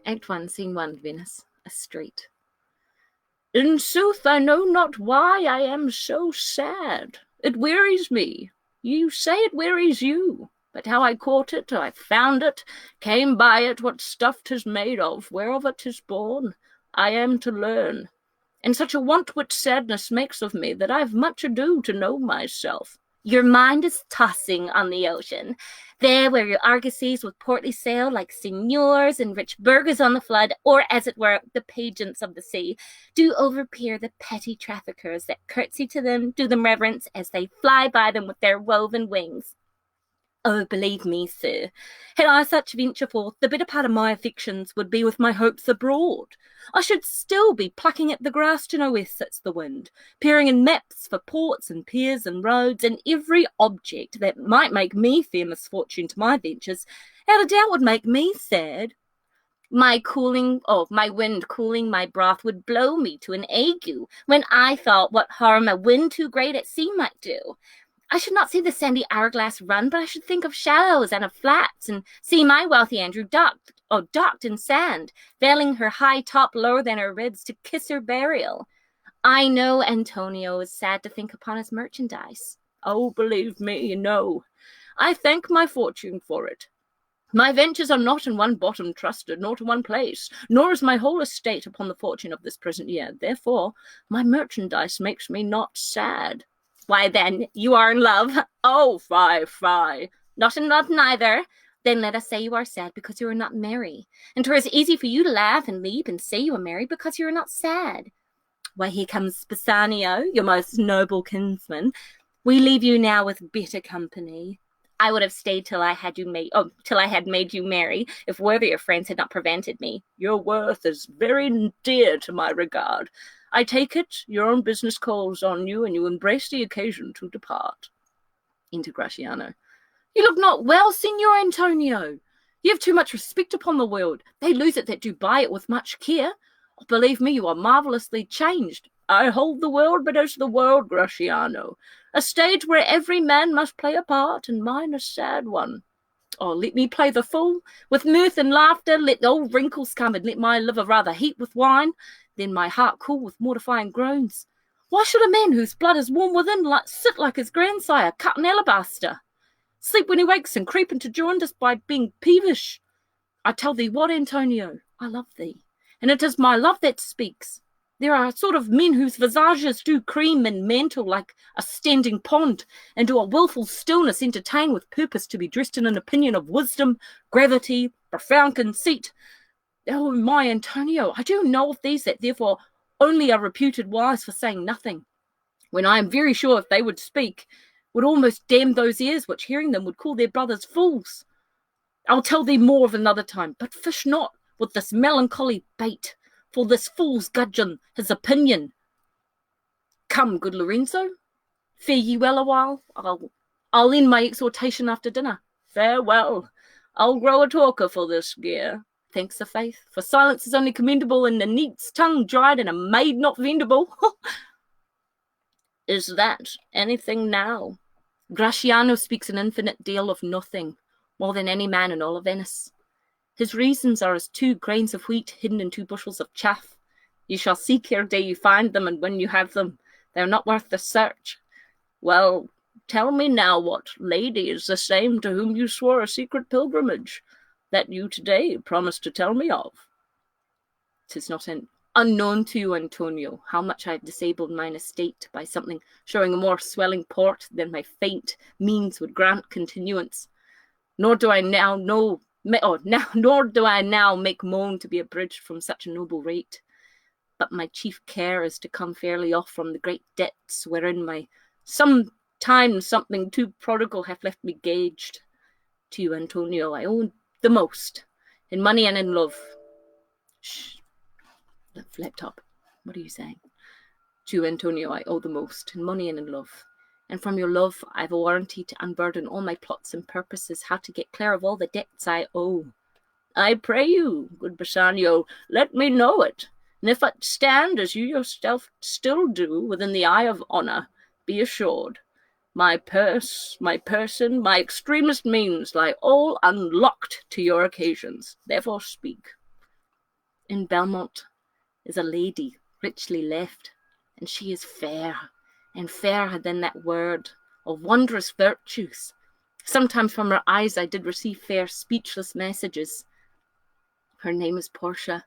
Act 1, Scene 1, Venice, a street. In sooth, I know not why I am so sad. It wearies me. You say it wearies you. But how I caught it, I found it, came by it, what stuff 'tis made of, whereof it is born, I am to learn. And such a want-wit sadness makes of me that I've much ado to know myself. Your mind is tossing on the ocean, there where your argosies with portly sail like seigneurs and rich burghers on the flood, or as it were, the pageants of the sea, do overpeer the petty traffickers that curtsy to them, do them reverence as they fly by them with their woven wings. Oh, believe me, sir, had I such venture forth, the better part of my affections would be with my hopes abroad. I should still be plucking at the grass to know where sits the wind, peering in maps for ports and piers and roads, and every object that might make me fear misfortune to my ventures, out of doubt would make me sad. My wind cooling my broth would blow me to an ague, when I thought what harm a wind too great at sea might do. I should not see the sandy hourglass run, but I should think of shallows and of flats, and see my wealthy Andrew docked in sand, veiling her high top lower than her ribs to kiss her burial. I know Antonio is sad to think upon his merchandise. Oh, believe me, no. I thank my fortune for it. My ventures are not in one bottom trusted, nor to one place, nor is my whole estate upon the fortune of this present year. Therefore, my merchandise makes me not sad. Why, then, you are in love. Oh, fie. Not in love neither. Then let us say you are sad because you are not merry. And 'twere easy for you to laugh and leap and say you are merry because you are not sad. Why, here comes Bassanio, your most noble kinsman. We leave you now with better company. I would have stayed till I had made you merry, if worthier friends had not prevented me. Your worth is very dear to my regard. I take it your own business calls on you, and you embrace the occasion to depart. Into Gratiano. You look not well, Signor Antonio. You have too much respect upon the world. They lose it that do buy it with much care. Oh, believe me, you are marvellously changed. I hold the world, but as the world, Gratiano. A stage where every man must play a part, and mine a sad one. Oh, let me play the fool. With mirth and laughter, let the old wrinkles come, and let my liver rather heat with wine, then my heart cool with mortifying groans. Why should a man whose blood is warm within sit like his grandsire, cut in alabaster? Sleep when he wakes and creep into jaundice by being peevish. I tell thee what, Antonio, I love thee, and it is my love that speaks. There are sort of men whose visages do cream and mantle like a standing pond, and do a wilful stillness entertain with purpose to be dressed in an opinion of wisdom, gravity, profound conceit. Oh, my Antonio, I do know of these that therefore only are reputed wise for saying nothing, when I am very sure if they would speak, would almost damn those ears which hearing them would call their brothers fools. I'll tell thee more of another time, but fish not with this melancholy bait, for this fool's gudgeon, his opinion. Come, good Lorenzo, fare ye well a while. I'll end my exhortation after dinner. Farewell. I'll grow a talker for this gear. Thanks a faith, for silence is only commendable, and a neat's tongue dried and a maid not vendible. Is that anything now? Gratiano speaks an infinite deal of nothing, more than any man in all of Venice. His reasons are as 2 grains of wheat hidden in 2 bushels of chaff. You shall seek ere day you find them, and when you have them, they are not worth the search. Well, tell me now what lady is the same to whom you swore a secret pilgrimage, that you today promised to tell me of. 'Tis not unknown to you, Antonio, how much I have disabled mine estate by something showing a more swelling port than my faint means would grant continuance. Nor do I now make moan to be abridged from such a noble rate. But my chief care is to come fairly off from the great debts wherein my sometimes something too prodigal hath left me gauged. To you, Antonio, I owe the most, in money and in love. Shh. Laptop. What are you saying? To you, Antonio, I owe the most, in money and in love. And from your love, I've a warranty to unburden all my plots and purposes, how to get clear of all the debts I owe. I pray you, good Bassanio, let me know it. And if it stand, as you yourself still do, within the eye of honour, be assured, my purse, my person, my extremest means lie all unlocked to your occasions. Therefore speak. In Belmont is a lady richly left, and she is fair, and fairer than that word, of wondrous virtues. Sometimes from her eyes I did receive fair speechless messages. Her name is Portia,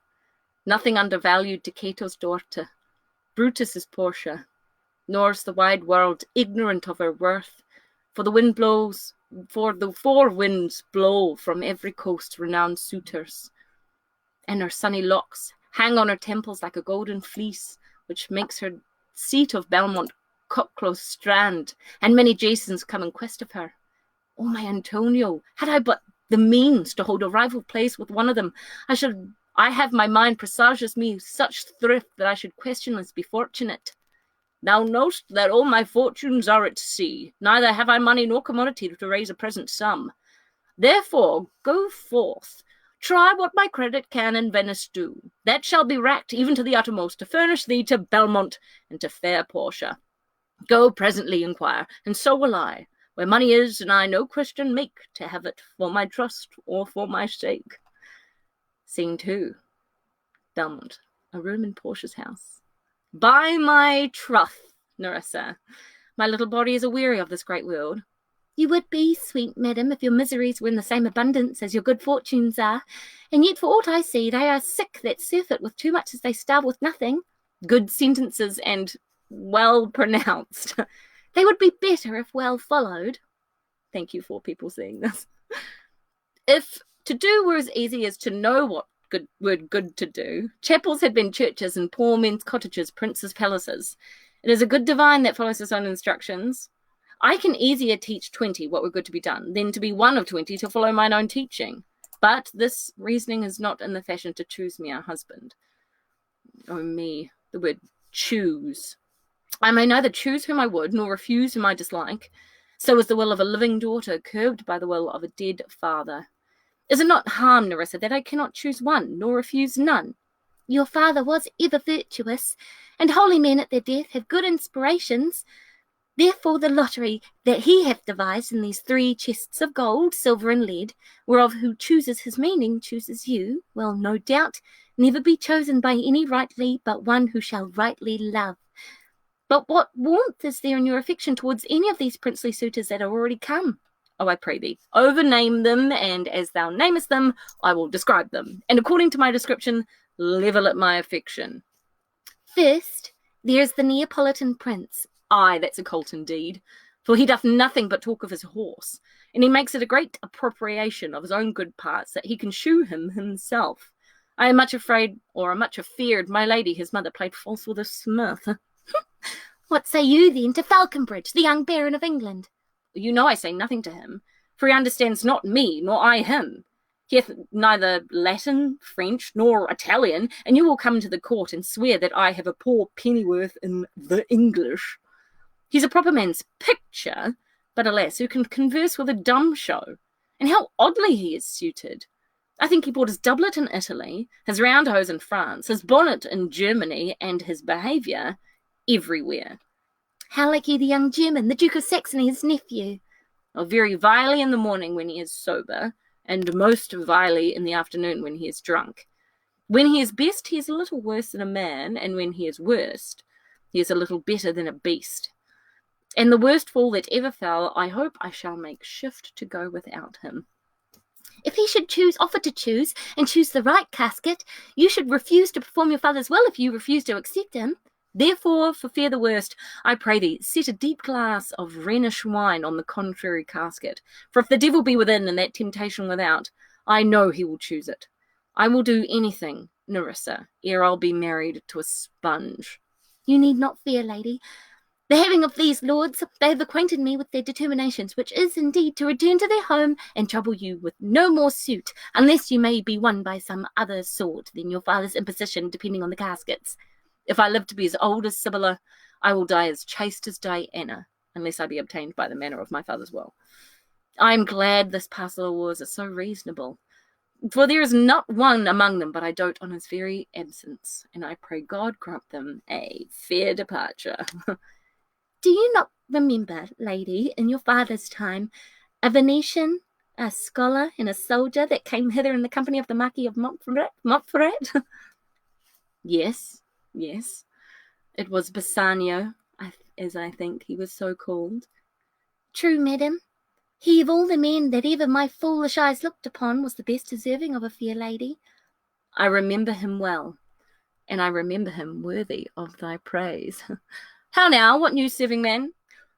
nothing undervalued to Cato's daughter. Brutus is Portia, nor is the wide world ignorant of her worth, for the four winds blow from every coast renowned suitors, and her sunny locks hang on her temples like a golden fleece, which makes her seat of Belmont Cockclose Strand, and many Jasons come in quest of her. Oh, my Antonio, had I but the means to hold a rival place with one of them, I have my mind presages me such thrift that I should questionless be fortunate. Thou know'st that all my fortunes are at sea, neither have I money nor commodity to raise a present sum. Therefore go forth, try what my credit can in Venice do. That shall be racked even to the uttermost, to furnish thee to Belmont and to fair Portia. Go presently inquire, and so will I, where money is, and I no question make to have it for my trust or for my sake. Scene 2. Belmont, a room in Portia's house. By my troth, Nerissa, my little body is aweary of this great world. You would be, sweet madam, if your miseries were in the same abundance as your good fortunes are, and yet for aught I see, they are sick that surfeit with too much as they starve with nothing. Good sentences and well pronounced. They would be better if well followed. Thank you for people seeing this. If to do were as easy as to know what good to do, chapels had been churches and poor men's cottages, princes' palaces. It is a good divine that follows his own instructions. I can easier teach 20 what were good to be done than to be one of 20 to follow mine own teaching. But this reasoning is not in the fashion to choose me a husband. Oh me, the word choose. I may neither choose whom I would, nor refuse whom I dislike. So is the will of a living daughter curbed by the will of a dead father. Is it not harm, Nerissa, that I cannot choose one, nor refuse none? Your father was ever virtuous, and holy men at their death have good inspirations. Therefore the lottery that he hath devised in these 3 chests of gold, silver, and lead, whereof who chooses his meaning chooses you, will no doubt never be chosen by any rightly but one who shall rightly love. But what warmth is there in your affection towards any of these princely suitors that are already come? Oh, I pray thee, overname them, and as thou namest them, I will describe them, and according to my description, level at my affection. First, there is the Neapolitan prince. Aye, that's a colt indeed, for he doth nothing but talk of his horse, and he makes it a great appropriation of his own good parts that he can shoe him himself. I am much afraid, or am much afeared, my lady his mother played false with a smith. What say you then to Falconbridge, the young baron of England? You know I say nothing to him, for he understands not me, nor I him. He hath neither Latin, French, nor Italian, and you will come to the court and swear that I have a poor pennyworth in the English. He's a proper man's picture, but alas, who can converse with a dumb show? And how oddly he is suited. I think he bought his doublet in Italy, his round hose in France, his bonnet in Germany, and his behaviour everywhere. How like you the young German, the Duke of Saxony, his nephew? Oh, very vilely in the morning when he is sober, and most vilely in the afternoon when he is drunk. When he is best, he is a little worse than a man, and when he is worst, he is a little better than a beast. And the worst fall that ever fell, I hope I shall make shift to go without him. If he should offer to choose, and choose the right casket, you should refuse to perform your father's will if you refuse to accept him. Therefore, for fear the worst, I pray thee, set a deep glass of Rhenish wine on the contrary casket. For if the devil be within and that temptation without, I know he will choose it. I will do anything, Nerissa, ere I'll be married to a sponge. You need not fear, lady. The having of these lords, they have acquainted me with their determinations, which is indeed to return to their home and trouble you with no more suit, unless you may be won by some other sort than your father's imposition, depending on the caskets. If I live to be as old as Sibylla, I will die as chaste as Diana, unless I be obtained by the manner of my father's will. I am glad this parcel of wars is so reasonable, for there is not one among them but I dote on his very absence, and I pray God grant them a fair departure. Do you not remember, lady, in your father's time, a Venetian, a scholar, and a soldier that came hither in the company of the Marquis of Montferrat? Yes, yes. It was Bassanio, as I think he was so called. True, madam. He of all the men that ever my foolish eyes looked upon was the best deserving of a fair lady. I remember him well, and I remember him worthy of thy praise. How now, what news, serving man?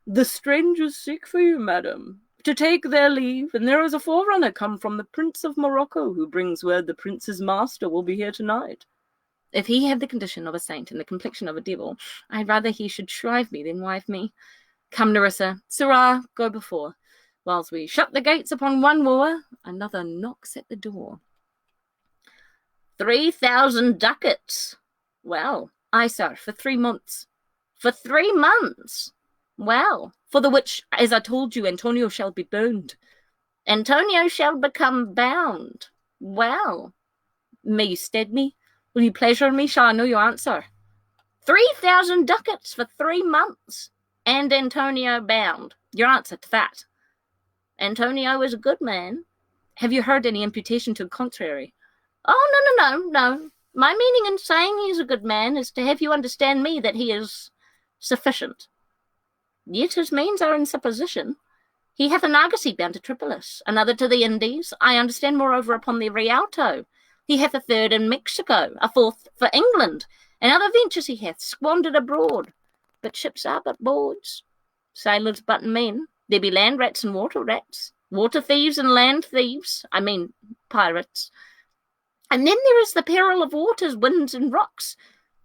The strangers seek for you, madam, to take their leave, and there is a forerunner come from the Prince of Morocco, who brings word the prince's master will be here tonight. If he have the condition of a saint and the complexion of a devil, I'd rather he should shrive me than wive me. Come, Nerissa, sirrah, go before. Whilst we shut the gates upon one wooer, another knocks at the door. 3,000 ducats. Well, aye, sir, for 3 months. For 3 months? Well, for the which, as I told you, Antonio shall be bound. Antonio shall become bound. Well, may you stead me? Will you pleasure me? Shall I know your answer? 3,000 ducats for 3 months, and Antonio bound. Your answer to that. Antonio is a good man. Have you heard any imputation to the contrary? Oh, no. My meaning in saying he is a good man is to have you understand me that he is sufficient. Yet his means are in supposition. He hath an argosy bound to Tripolis, another to the Indies. I understand moreover upon the Rialto. He hath a third in Mexico, a fourth for England, and other ventures he hath squandered abroad. But ships are but boards, sailors but men. There be land rats and water thieves and land thieves, I mean pirates. And then there is the peril of waters, winds, and rocks.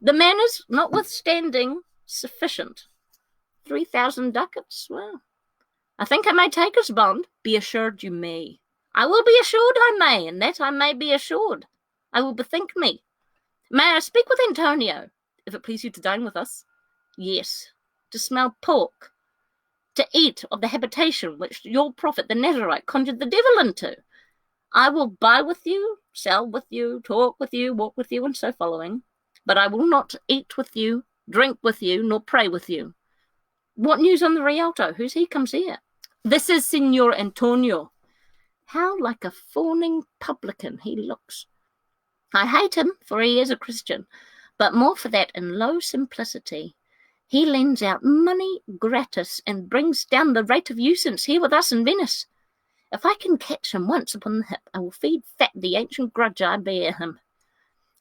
The man is, notwithstanding, sufficient. 3,000 ducats, well, I think I may take his bond. Be assured you may. I will be assured I may, and that I may be assured. I will bethink me. May I speak with Antonio, if it please you to dine with us? Yes, to smell pork, to eat of the habitation which your prophet the Nazarite conjured the devil into. I will buy with you, sell with you, talk with you, walk with you, and so following. But I will not eat with you, drink with you, nor pray with you. What news on the Rialto? Who's he comes here? This is Signor Antonio. How like a fawning publican he looks. I hate him, for he is a Christian, but more for that in low simplicity. He lends out money gratis and brings down the rate of usance here with us in Venice. If I can catch him once upon the hip, I will feed fat the ancient grudge I bear him.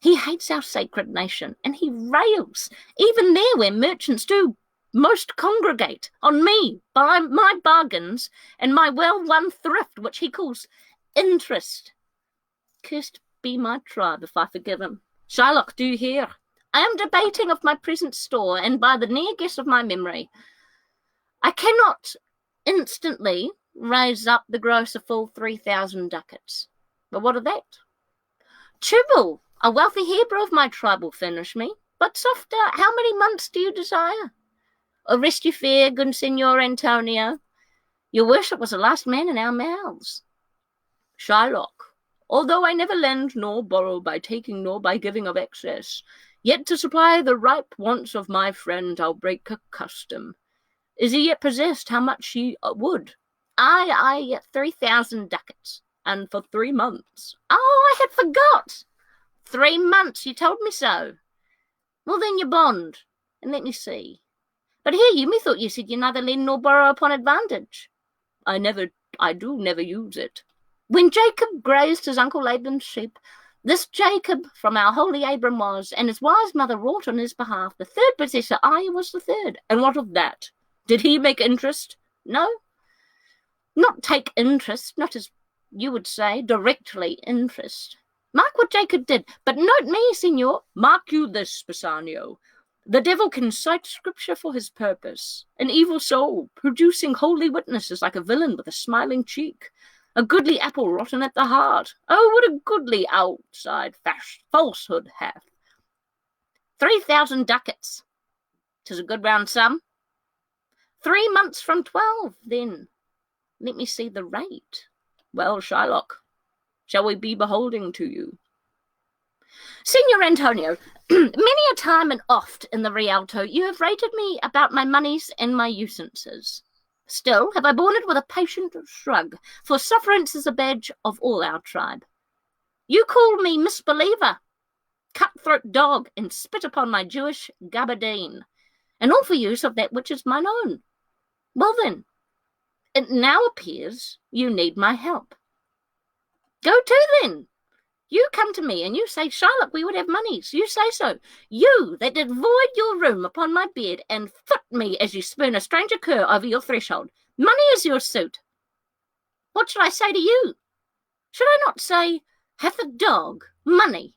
He hates our sacred nation, and he rails, even there where merchants do most congregate, on me, by my bargains, and my well-won thrift, which he calls interest. Cursed be my tribe if I forgive him. Shylock, do you hear? I am debating of my present store, and by the near guess of my memory, I cannot instantly raise up the gross of full 3,000 ducats. But what of that? Tubal, a wealthy Hebrew of my tribe, will furnish me. But softer, how many months do you desire? O rest you fair, good Signor Antonio. Your worship was the last man in our mouths. Shylock, although I never lend nor borrow by taking nor by giving of excess, yet to supply the ripe wants of my friend I'll break a custom. Is he yet possessed how much he would? Aye, 3,000 ducats, and for 3 months. Oh, I had forgot. 3 months, you told me so. Well, then your bond, and let me see. But here, you methought you said you neither lend nor borrow upon advantage. I do never use it. When Jacob grazed his uncle Laban's sheep, this Jacob from our holy Abram was, and his wise mother wrought on his behalf. The third possessor, I was the third. And what of that? Did he make interest? No. Not take interest, not as you would say, directly interest. Mark what Jacob did, but note me, Signor. Mark you this, Bassanio. The devil can cite scripture for his purpose. An evil soul, producing holy witnesses like a villain with a smiling cheek. A goodly apple rotten at the heart. Oh, what a goodly outside falsehood hath. 3,000 ducats. 'Tis a good round sum. 3 months from 12, then. Let me see the rate. Well, Shylock, shall we be beholding to you? Signor Antonio, many a time and oft in the Rialto you have rated me about my moneys and my usances. Still have I borne it with a patient shrug, for sufferance is a badge of all our tribe. You call me misbeliever. cutthroat dog, and spit upon my Jewish gabardine, and all for use of that which is mine own. Well then, it now appears you need my help. Go to then. You come to me and you say, Shylock, we would have moneys. You say so. You that did void your room upon my bed and foot me as you spurn a stranger cur over your threshold. Money is your suit. What should I say to you? Should I not say, hath a dog money?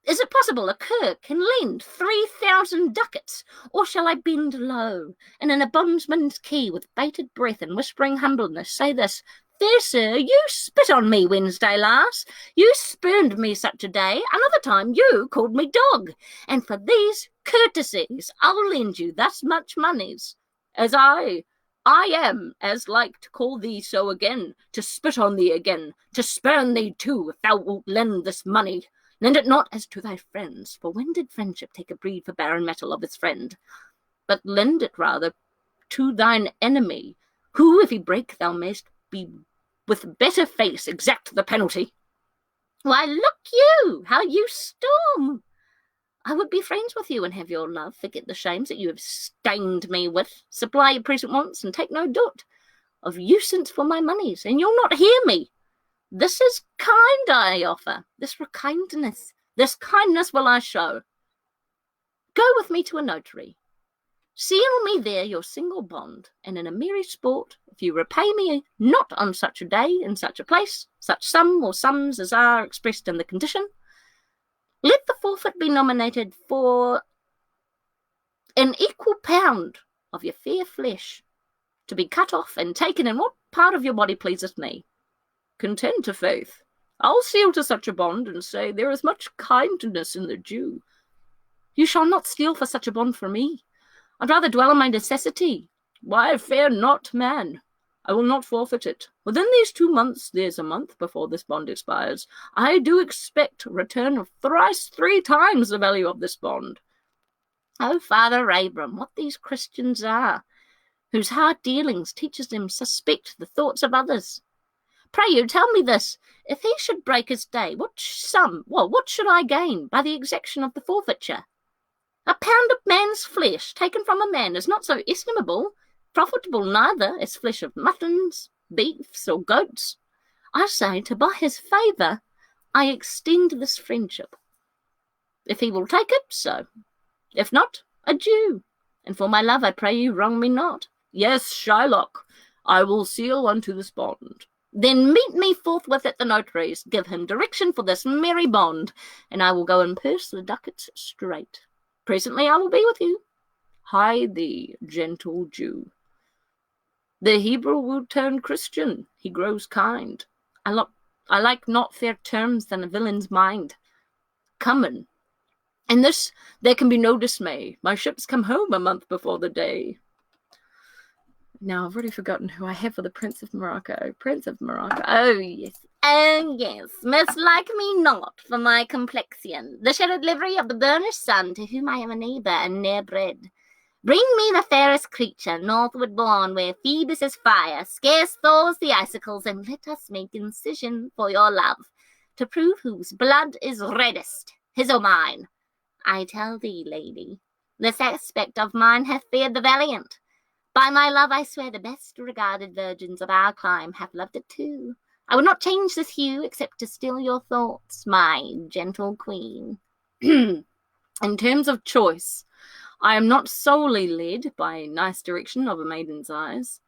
Is it possible a cur can lend 3,000 ducats? Or shall I bend low, and in a bondsman's key with bated breath and whispering humbleness say this, Fair sir, you spit on me Wednesday last. You spurned me such a day. Another time you called me dog. And for these courtesies I'll lend you thus much moneys. As I am as like to call thee so again, to spit on thee again, to spurn thee too, if thou wilt lend this money. Lend it not as to thy friends, for when did friendship take a breed for barren metal of its friend? But lend it rather to thine enemy, who, if he break, thou mayst be with better face exact the penalty. Why, look you, how you storm! I would be friends with you and have your love, forget the shames that you have stained me with, supply your present wants, and take no dote of usance for my moneys, and you'll not hear me. This is kind I offer, this kindness will I show. Go with me to a notary. Seal me there your single bond, and in a merry sport, if you repay me not on such a day, in such a place, such sum or sums as are expressed in the condition, let the forfeit be nominated for an equal pound of your fair flesh, to be cut off and taken in what part of your body pleaseth me. Content to faith, I'll seal to such a bond, and say there is much kindness in the Jew. You shall not steal for such a bond from me. I'd rather dwell on my necessity. Why, fear not, man. I will not forfeit it. Within these 2 months, there's a month before this bond expires, I do expect a return of thrice 3 times the value of this bond. Oh, Father Abram, what these Christians are, whose hard dealings teaches them suspect the thoughts of others. Pray you, tell me this, if he should break his day, what should I gain by the exaction of the forfeiture? A pound of man's flesh taken from a man is not so estimable, profitable neither as flesh of muttons, beefs, or goats. I say, to buy his favour, I extend this friendship. If he will take it, so. If not, adieu. And for my love, I pray you, wrong me not. Yes, Shylock, I will seal unto this bond. Then meet me forthwith at the notary's, give him direction for this merry bond, and I will go and purse the ducats straight. Presently I will be with you. Hide thee, gentle Jew. The Hebrew will turn Christian, he grows kind. I like not fair terms than a villain's mind. Come in this there can be no dismay. My ships come home a month before the day. Now, I've already forgotten who I have for the Prince of Morocco. Prince of Morocco. Oh, yes. Oh, yes. Mislike me not for my complexion, the shadowed livery of the burnished sun, to whom I am a neighbour and ne'er bred. Bring me the fairest creature, northward born, where Phoebus is fire, scarce thaws the icicles, and let us make incision for your love, to prove whose blood is reddest, his or mine. I tell thee, lady, this aspect of mine hath feared the valiant. By my love I swear the best regarded virgins of our clime have loved it too. I would not change this hue except to still your thoughts, my gentle queen. In terms of choice, I am not solely led by nice direction of a maiden's eyes.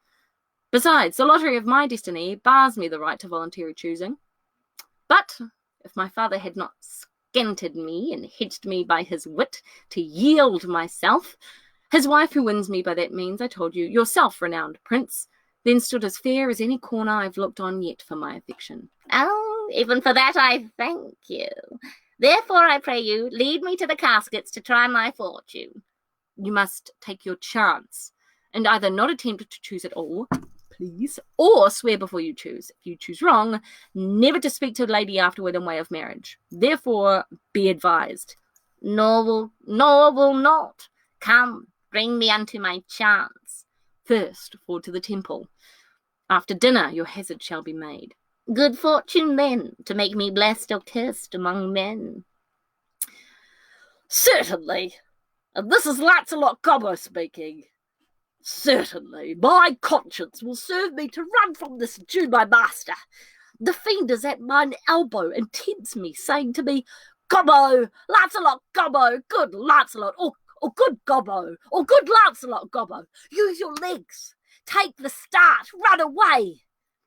Besides, the lottery of my destiny bars me the right to voluntary choosing. But if my father had not scented me and hedged me by his wit to yield myself, his wife, who wins me by that means, I told you, yourself, renowned prince, then stood as fair as any corner I've looked on yet for my affection. Oh, even for that I thank you. Therefore, I pray you, lead me to the caskets to try my fortune. You must take your chance, and either not attempt to choose at all, please, or swear before you choose. If you choose wrong, never to speak to a lady afterward in way of marriage. Therefore, be advised. Nor will not. Come, bring me unto my chance. First, forward to the temple. After dinner, your hazard shall be made. Good fortune, then, to make me blessed or cursed among men. Certainly. And this is Lancelot Gobbo speaking. Certainly, my conscience will serve me to run from this Jew, my master. The fiend is at mine elbow and tempts me, saying to me, Gobbo, Lancelot Gobbo, good Lancelot, or good Gobbo, or good Lancelot Gobbo, use your legs, take the start, run away.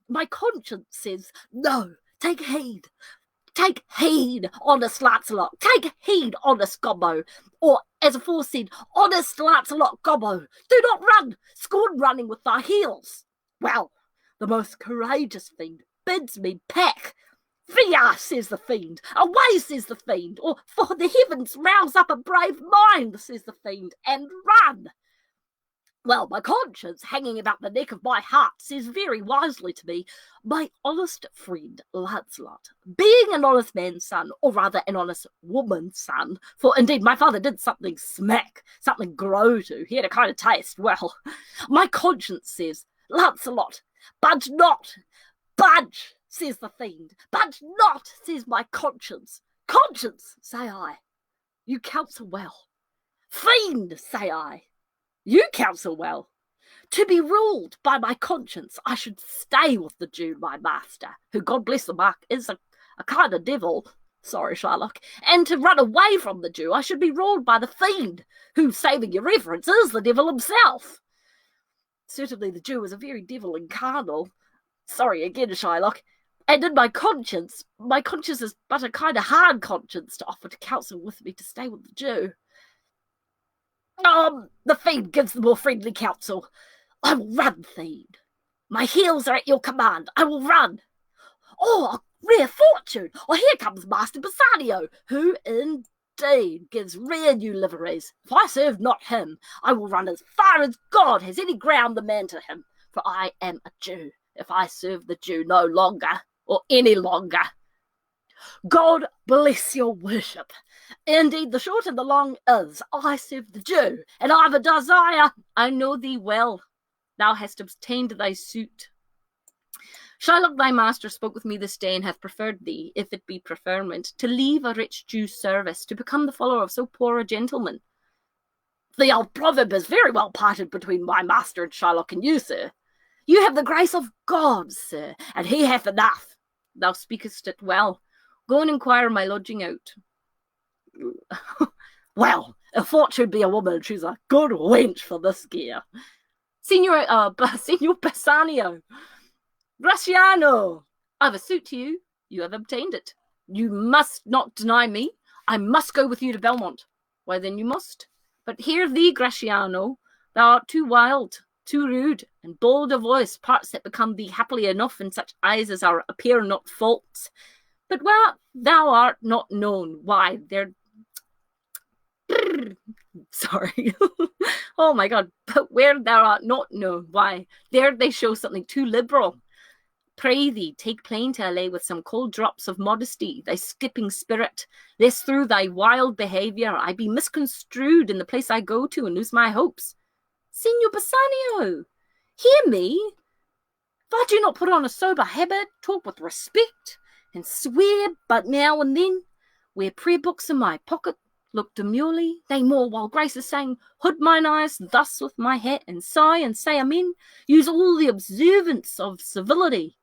My conscience says, no, take heed. Take heed, honest Lancelot. Take heed, honest Gobbo. Or, as aforesaid, honest Lancelot Gobbo. Do not run. Scorn running with thy heels. Well, the most courageous fiend bids me pack. Via, says the fiend. Away, says the fiend. Or, for the heavens rouse up a brave mind, says the fiend, and run. Well, my conscience, hanging about the neck of my heart, says very wisely to me, my honest friend Lancelot, being an honest man's son, or rather an honest woman's son, for indeed my father did something smack, something grow to, he had a kind of taste, well, my conscience says, Lancelot, budge not, budge, says the fiend, budge not, says my conscience. Conscience, say I, you counsel well. Fiend, say I, you counsel well. To be ruled by my conscience, I should stay with the Jew, my master, who, God bless the mark, is a kind of devil, sorry, Shylock, and to run away from the Jew, I should be ruled by the fiend, who, saving your reverence, is the devil himself. Certainly the Jew is a very devil incarnal, sorry again, Shylock, and in my conscience is but a kind of hard conscience to offer to counsel with me to stay with the Jew. The fiend gives the more friendly counsel. I will run, fiend. My heels are at your command. I will run. Oh, rare fortune! Oh, here comes Master Bassanio, who indeed gives rare new liveries. If I serve not him, I will run as far as God has any ground the man to him, for I am a Jew, if I serve the Jew no longer, or any longer. God bless your worship. Indeed, the short and the long is, I serve the Jew, and I've a desire. I know thee well. Thou hast obtained thy suit. Shylock, thy master, spoke with me this day, and hath preferred thee, if it be preferment, to leave a rich Jew's service, to become the follower of so poor a gentleman. The old proverb is very well parted between my master and Shylock and you, sir. You have the grace of God, sir, and he hath enough. Thou speakest it well. Go and inquire my lodging out. Well, if fortune be a woman, she's a good wench for this gear. Signor Bassanio, Graciano, I've a suit to you. You have obtained it. You must not deny me. I must go with you to Belmont. Why, then you must. But hear thee, Graciano, thou art too wild, too rude, and bold of voice, parts that become thee happily enough in such eyes as appear not faults. But where thou art not known, why, they're... Sorry. Oh, my God. But where thou art not known, why, there they show something too liberal. Pray thee, take plain to allay with some cold drops of modesty thy skipping spirit, lest through thy wild behaviour I be misconstrued in the place I go to and lose my hopes. Signor Bassanio, hear me. If I do not put on a sober habit, talk with respect, and swear but now and then, wear prayer books in my pocket, look demurely, they more while Grace is saying, hood mine eyes thus with my hat, and sigh and say amen, use all the observance of civility,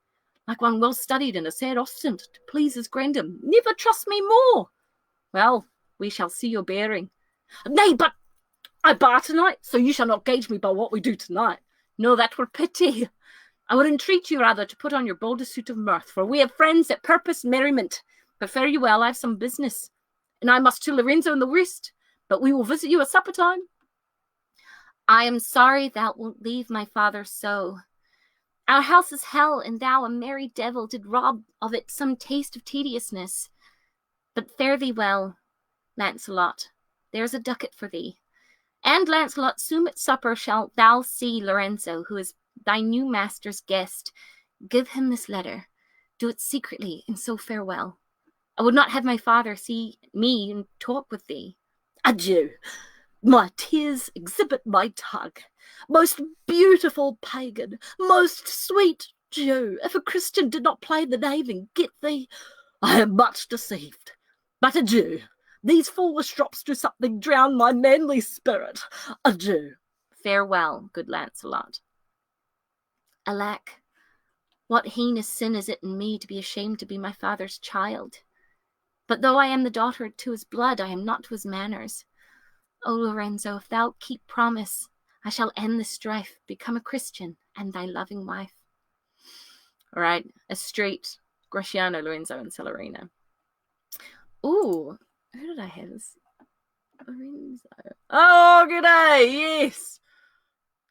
like one well studied in a sad ostent, to please his grandam, never trust me more. Well, we shall see your bearing. Nay, but I bar tonight, so you shall not gauge me by what we do tonight. No, that were pity. I would entreat you rather to put on your boldest suit of mirth, for we have friends that purpose merriment. But fare you well, I have some business, and I must to Lorenzo and the rest, but we will visit you at supper time. I am sorry thou wilt leave my father so. Our house is hell, and thou, a merry devil, did rob of it some taste of tediousness. But fare thee well, Lancelot. There's a ducat for thee. And, Lancelot, soon at supper shalt thou see Lorenzo, who is thy new master's guest. Give him this letter. Do it secretly, and so farewell. I would not have my father see me and talk with thee. Adieu. My tears exhibit my tongue. Most beautiful pagan, most sweet Jew, if a Christian did not play the knave and get thee, I am much deceived. But adieu, These foolish drops do something drown my manly spirit. Adieu. Farewell, good Lancelot. Alack, what heinous sin is it in me to be ashamed to be my father's child? But though I am the daughter to his blood, I am not to his manners. O Lorenzo, if thou keep promise, I shall end the strife, become a Christian, and thy loving wife. All right, a street, Gratiano, Lorenzo, and Celerina. Ooh, who did I have? Lorenzo. Oh, good day, yes.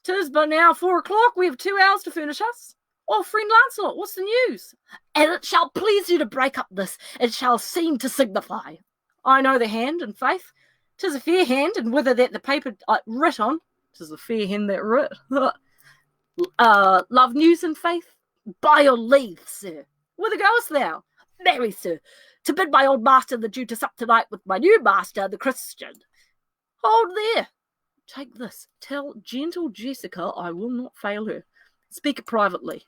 'Tis but now 4 o'clock. We have 2 hours to furnish us. Oh, friend Lancelot, what's the news? And it shall please you to break up this. It shall seem to signify. I know the hand, and faith, 'tis a fair hand, and whether that the paper writ on, 'tis a fair hand that writ. Love news and faith? By your leave, sir. Whither goest thou? Marry, sir, to bid my old master the Jew to sup tonight with my new master, the Christian. Hold there. Take this. Tell gentle Jessica I will not fail her. Speak it privately.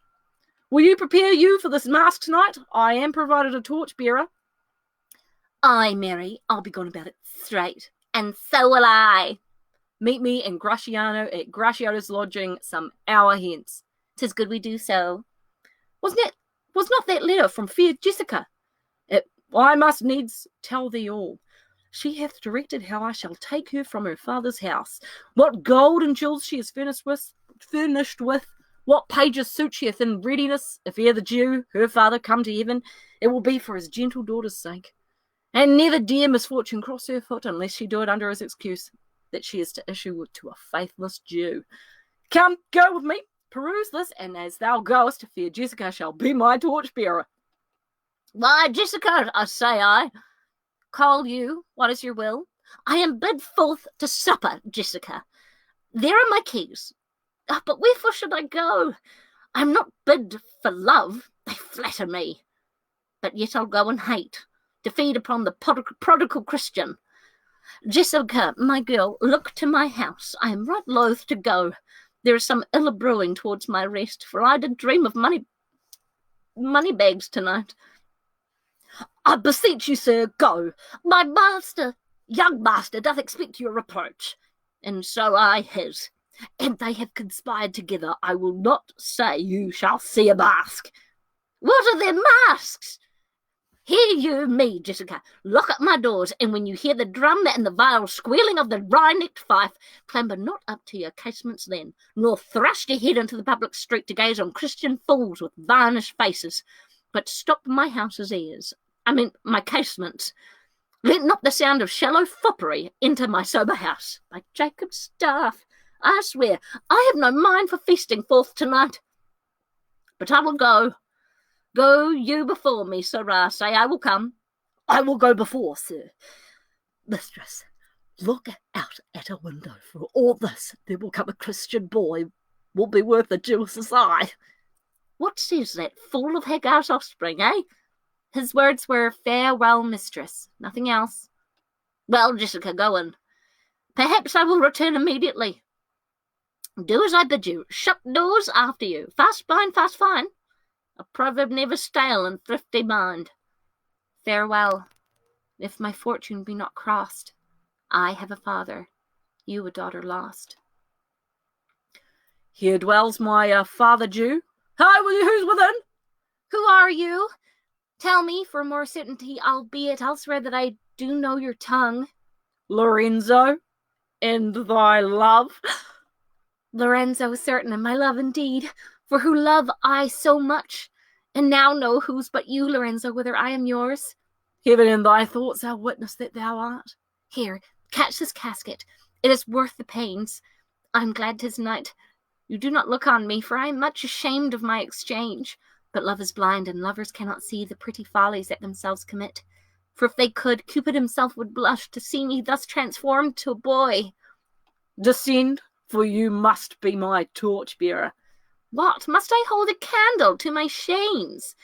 Will you prepare you for this mask tonight? I am provided a torch-bearer. Aye, Mary, I'll be going about it straight. And so will I. Meet me in Gratiano at Gratiano's lodging some hour hence. 'Tis good we do so. Was not that letter from fair Jessica? I must needs tell thee all. She hath directed how I shall take her from her father's house, what gold and jewels she is furnished with, what pages suit she hath in readiness. If e'er the Jew, her father, come to heaven, it will be for his gentle daughter's sake. And never dare misfortune cross her foot unless she do it under his excuse, that she is to issue to a faithless Jew. Come, go with me, peruse this, and as thou goest, fair Jessica shall be my torch-bearer. Why, Jessica, I say, call you, what is your will? I am bid forth to supper, Jessica. There are my keys. But wherefore should I go? I am not bid for love, they flatter me. But yet I'll go and hate, to feed upon the prodigal Christian. Jessica, my girl, look to my house. I am right loath to go. There is some ill brewing towards my rest, for I did dream of money bags tonight. I beseech you, sir, go. My master, young master, doth expect your reproach, and so I his. And they have conspired together. I will not say you shall see a mask. What are their masks? Hear you me, Jessica. Lock up my doors, and when you hear the drum and the vile squealing of the wry-necked fife, clamber not up to your casements then, nor thrust your head into the public street to gaze on Christian fools with varnished faces, but stop my house's ears. My casements. Let not the sound of shallow foppery enter my sober house. By Jacob's staff, I swear, I have no mind for feasting forth tonight. But I will go. Go you before me, sirrah. Say I will come. I will go before, sir. Mistress, look out at a window. For all this, there will come a Christian boy, will be worth a Jewess's eye. What says that fool of Hagar's offspring, eh? His words were, farewell, mistress. Nothing else. Well, Jessica, go in. Perhaps I will return immediately. Do as I bid you. Shut doors after you. Fast bind, fast fine. A proverb never stale in thrifty mind. Farewell. If my fortune be not crossed, I have a father, you a daughter lost. Here dwells my father Jew. Hi, who's within? Who are you? Tell me, for more certainty, albeit elsewhere, that I do know your tongue. Lorenzo, and thy love? Lorenzo, certain, and my love indeed, for who love I so much, and now know whose but you, Lorenzo, whether I am yours. Heaven and thy thoughts are witness that thou art. Here, catch this casket. It is worth the pains. I am glad 'tis night. You do not look on me, for I am much ashamed of my exchange. But love is blind, and lovers cannot see the pretty follies that themselves commit. For if they could, Cupid himself would blush to see me thus transformed to a boy. Descend, for you must be my torch-bearer. What? Must I hold a candle to my shames?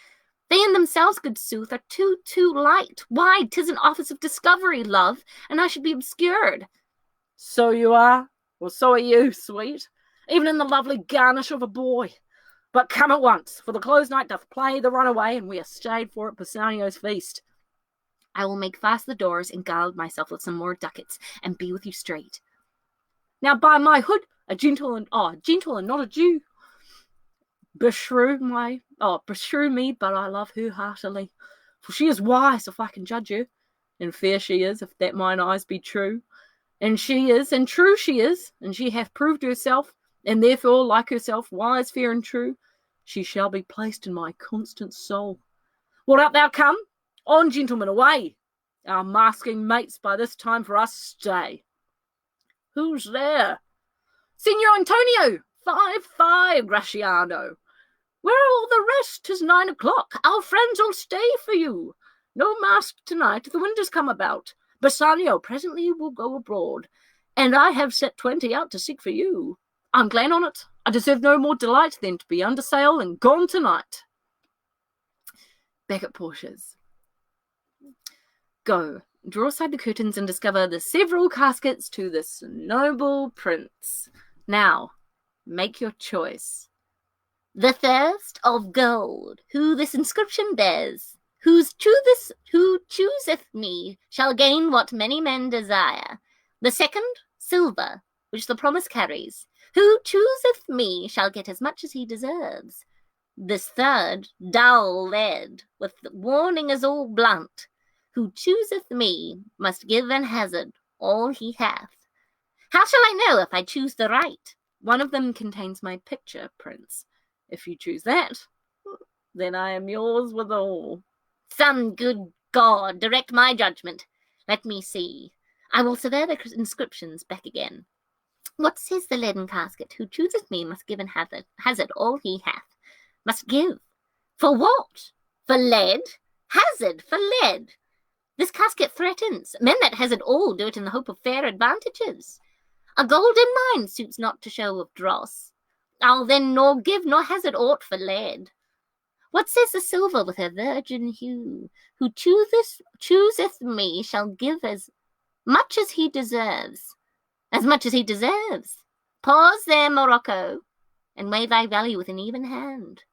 They in themselves, good sooth, are too light. Why, 'tis an office of discovery, love, and I should be obscured. So you are, or so are you, sweet, even in the lovely garnish of a boy. But come at once, for the close night doth play the runaway, and we are stayed for at Bassanio's feast. I will make fast the doors and gild myself with some more ducats, and be with you straight. Now by my hood, a gentle and not a Jew. Beshrew me, but I love her heartily. For she is wise, if I can judge her, and fair she is, if that mine eyes be true. And she is, and true she is, and she hath proved herself, and therefore, like herself, wise, fair, and true, she shall be placed in my constant soul. What art thou come? On, gentlemen, away! Our masking mates by this time for us stay. Who's there? Signor Antonio! 5-5, Graciano. Where are all the rest? 'Tis 9 o'clock. Our friends will stay for you. No mask tonight. The winter's come about. Bassanio presently will go abroad, and I have set 20 out to seek for you. I'm glad on it. I deserve no more delight than to be under sail and gone tonight. Back at Portia's. Go. Draw aside the curtains and discover the several caskets to this noble prince. Now, make your choice. The thirst of gold, who this inscription bears, who chooseth me shall gain what many men desire. The second, silver, which the promise carries, who chooseth me shall get as much as he deserves. This third, dull lead, with warning as all blunt, who chooseth me must give and hazard all he hath. How shall I know if I choose the right? One of them contains my picture, Prince. If you choose that, then I am yours withal. Some good God direct my judgment. Let me see. I will survey the inscriptions back again. What says the leaden casket? Who chooseth me must give and hazard all he hath. Must give. For what? For lead? Hazard for lead. This casket threatens. Men that hazard all do it in the hope of fair advantages. A golden mine suits not to show of dross. I'll then nor give nor hazard aught for lead. What says the silver with her virgin hue? Who chooseth me shall give as much as he deserves. As much as he deserves. Pause there, Morocco, and weigh thy value with an even hand.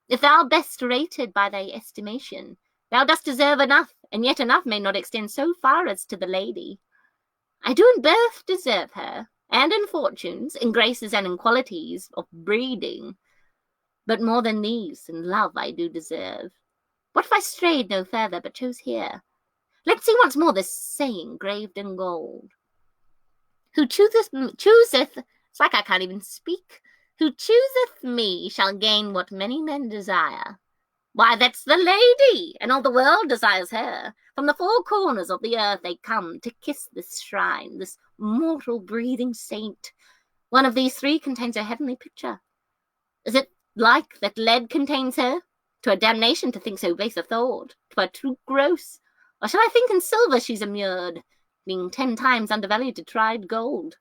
If thou best rated by thy estimation, thou dost deserve enough, and yet enough may not extend so far as to the lady. I do in birth deserve her, and in fortunes, in graces and in qualities of breeding. But more than these, in love I do deserve. What if I strayed no further, but chose here? Let's see once more this saying graved in gold. Who chooseth, it's like I can't even speak. Who chooseth me shall gain what many men desire. Why, that's the lady, and all the world desires her. From the four corners of the earth they come to kiss this shrine, this mortal breathing saint. One of these three contains a heavenly picture. Is it like that lead contains her? 'Twere damnation to think so base a thought. 'Twere too gross. Or shall I think in silver she's immured, being 10 times undervalued to tried gold?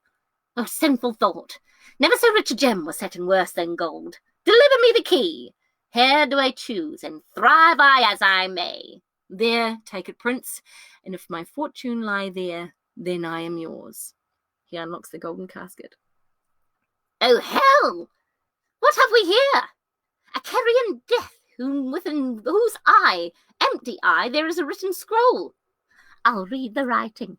Oh, sinful thought! Never so rich a gem was set in worse than gold. Deliver me the key. Here do I choose, and thrive I as I may. There, take it, Prince, and if my fortune lie there, then I am yours. He unlocks the golden casket. Oh, hell! What have we here? A carrion death, within whose eye, empty eye, there is a written scroll. I'll read the writing.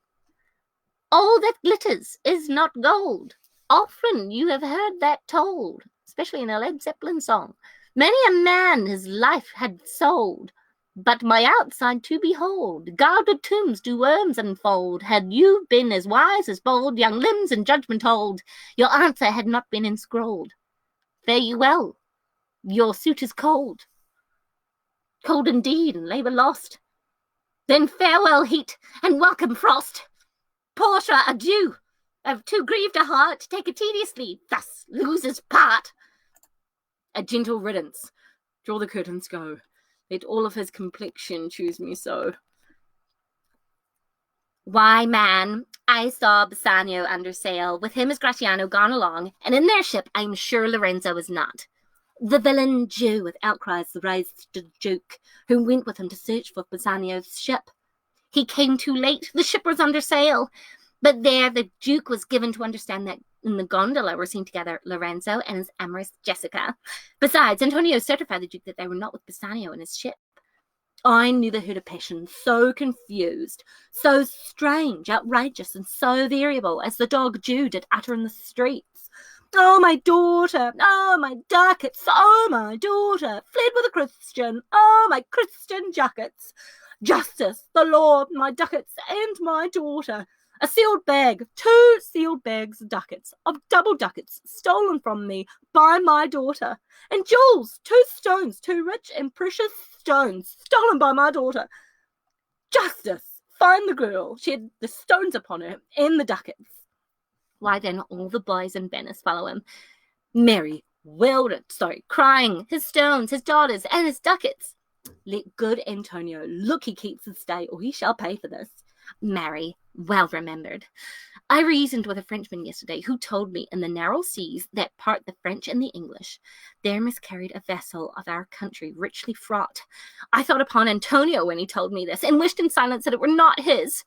All that glitters is not gold. Often you have heard that told, especially in a Led Zeppelin song. Many a man his life had sold, but my outside to behold. Guarded tombs do worms unfold. Had you been as wise as bold, young limbs in judgment hold, your answer had not been enscrolled. Fare you well, your suit is cold. Cold indeed, and labour lost. Then farewell heat, and welcome frost. Portia, adieu. I've too grieved a heart to take a tedious leave, thus loses part. A gentle riddance. Draw the curtains, go. Let all of his complexion choose me so. Why, man, I saw Bassanio under sail, with him is Gratiano gone along, and in their ship I'm sure Lorenzo is not. The villain Jew with outcries raised the Duke, who went with him to search for Bassanio's ship. He came too late, the ship was under sail, but there the Duke was given to understand that in the gondola were seen together Lorenzo and his amorous Jessica. Besides, Antonio certified the Duke that they were not with Bassanio in his ship. I never heard a passion so confused, so strange, outrageous, and so variable as the dog Jew did utter in the streets. Oh, my daughter! Oh, my ducats! Oh, my daughter! Fled with a Christian! Oh, my Christian jackets! Justice, the law, my ducats, and my daughter! A sealed bag, 2 sealed bags of ducats, of double ducats, stolen from me by my daughter. And jewels, 2 stones, 2 rich and precious stones, stolen by my daughter. Justice, find the girl. She had the stones upon her and the ducats. Why then all the boys in Venice follow him, crying, his stones, his daughters, and his ducats. Let good Antonio look he keeps his stay, or he shall pay for this. Marry, well remembered. I reasoned with a Frenchman yesterday, who told me in the narrow seas that part the French and the English, there miscarried a vessel of our country richly fraught. I thought upon Antonio when he told me this, and wished in silence that it were not his.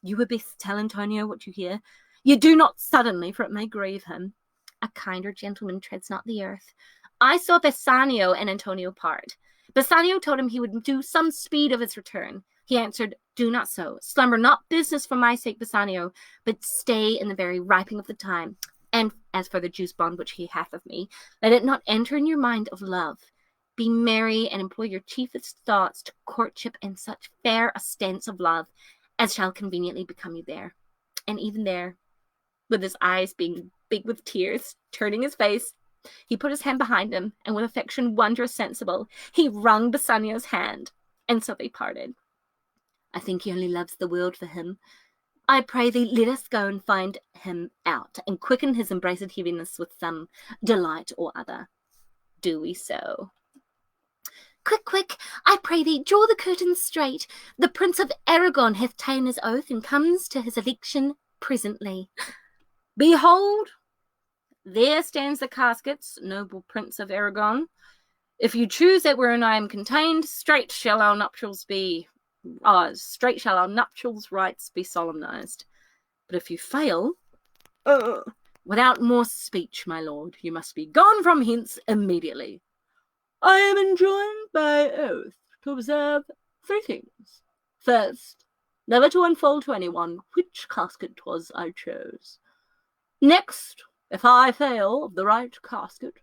You had best tell Antonio what you hear. You do not suddenly, for it may grieve him. A kinder gentleman treads not the earth. I saw Bassanio and Antonio part. Bassanio told him he would do some speed of his return. He answered, do not so. Slumber not business for my sake, Bassanio, but stay in the very ripening of the time. And as for the Jew's bond which he hath of me, let it not enter in your mind of love. Be merry and employ your chiefest thoughts to courtship and such fair ostents of love as shall conveniently become you there. And even there, with his eyes being big with tears, turning his face, he put his hand behind him, and with affection wondrous sensible, he wrung Bassanio's hand, and so they parted. I think he only loves the world for him. I pray thee, let us go and find him out, and quicken his embraced heaviness with some delight or other. Do we so? Quick, quick, I pray thee, draw the curtains straight. The Prince of Aragon hath ta'en his oath, and comes to his election presently. Behold, there stands the caskets, noble Prince of Aragon. If you choose that wherein I am contained, straight shall our nuptials rites be solemnized. But if you fail, without more speech, my lord, you must be gone from hence immediately. I am enjoined by oath to observe 3 things. First, never to unfold to anyone which casket 'twas I chose. Next, if I fail of the right casket,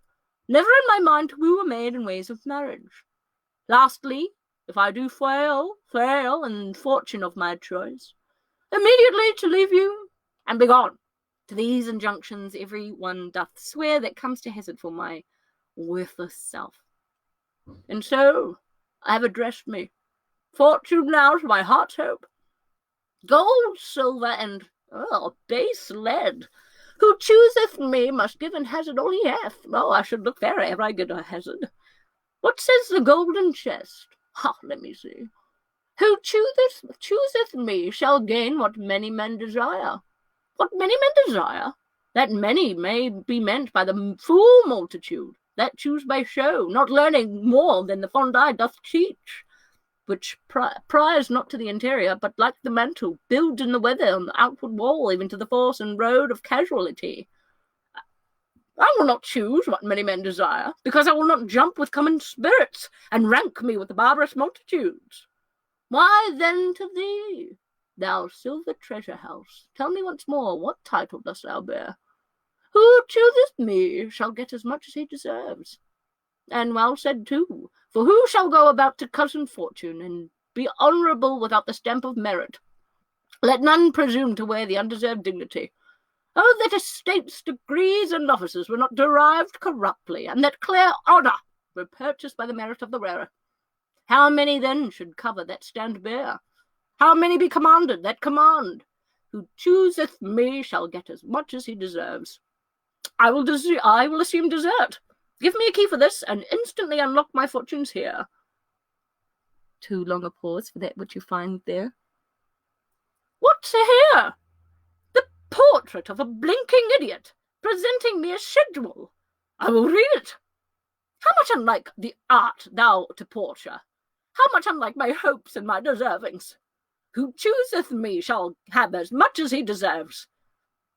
never in my mind to woo a maid in ways of marriage. Lastly, if I do fail in fortune of my choice, immediately to leave you and be gone. To these injunctions every one doth swear that comes to hazard for my worthless self. And so I have addressed me. Fortune now to my heart's hope. Gold, silver, and base lead. Who chooseth me must give and hazard all he hath. Oh, I should look fair ere I get a hazard. What says the golden chest? Let me see. Who chooseth me shall gain what many men desire. What many men desire? That many may be meant by the fool multitude, that choose by show, not learning more than the fond eye doth teach, which pries not to the interior, but like the mantle, builds in the weather on the outward wall, even to the force and road of casualty. I will not choose what many men desire, because I will not jump with common spirits, and rank me with the barbarous multitudes. Why then to thee, thou silver treasure house, tell me once more, what title dost thou bear? Who chooseth me shall get as much as he deserves. And well said too, for who shall go about to cozen fortune, and be honourable without the stamp of merit? Let none presume to wear the undeserved dignity. Oh, that estates, degrees, and offices were not derived corruptly, and that clear honour were purchased by the merit of the wearer. How many then should cover that stand bare? How many be commanded that command? Who chooseth me shall get as much as he deserves. I will assume desert. Give me a key for this, and instantly unlock my fortunes here. Too long a pause for that which you find there. What's here? The portrait of a blinking idiot, presenting me a schedule. I will read it. How much unlike the art thou to portia? How much unlike my hopes and my deservings? Who chooseth me shall have as much as he deserves.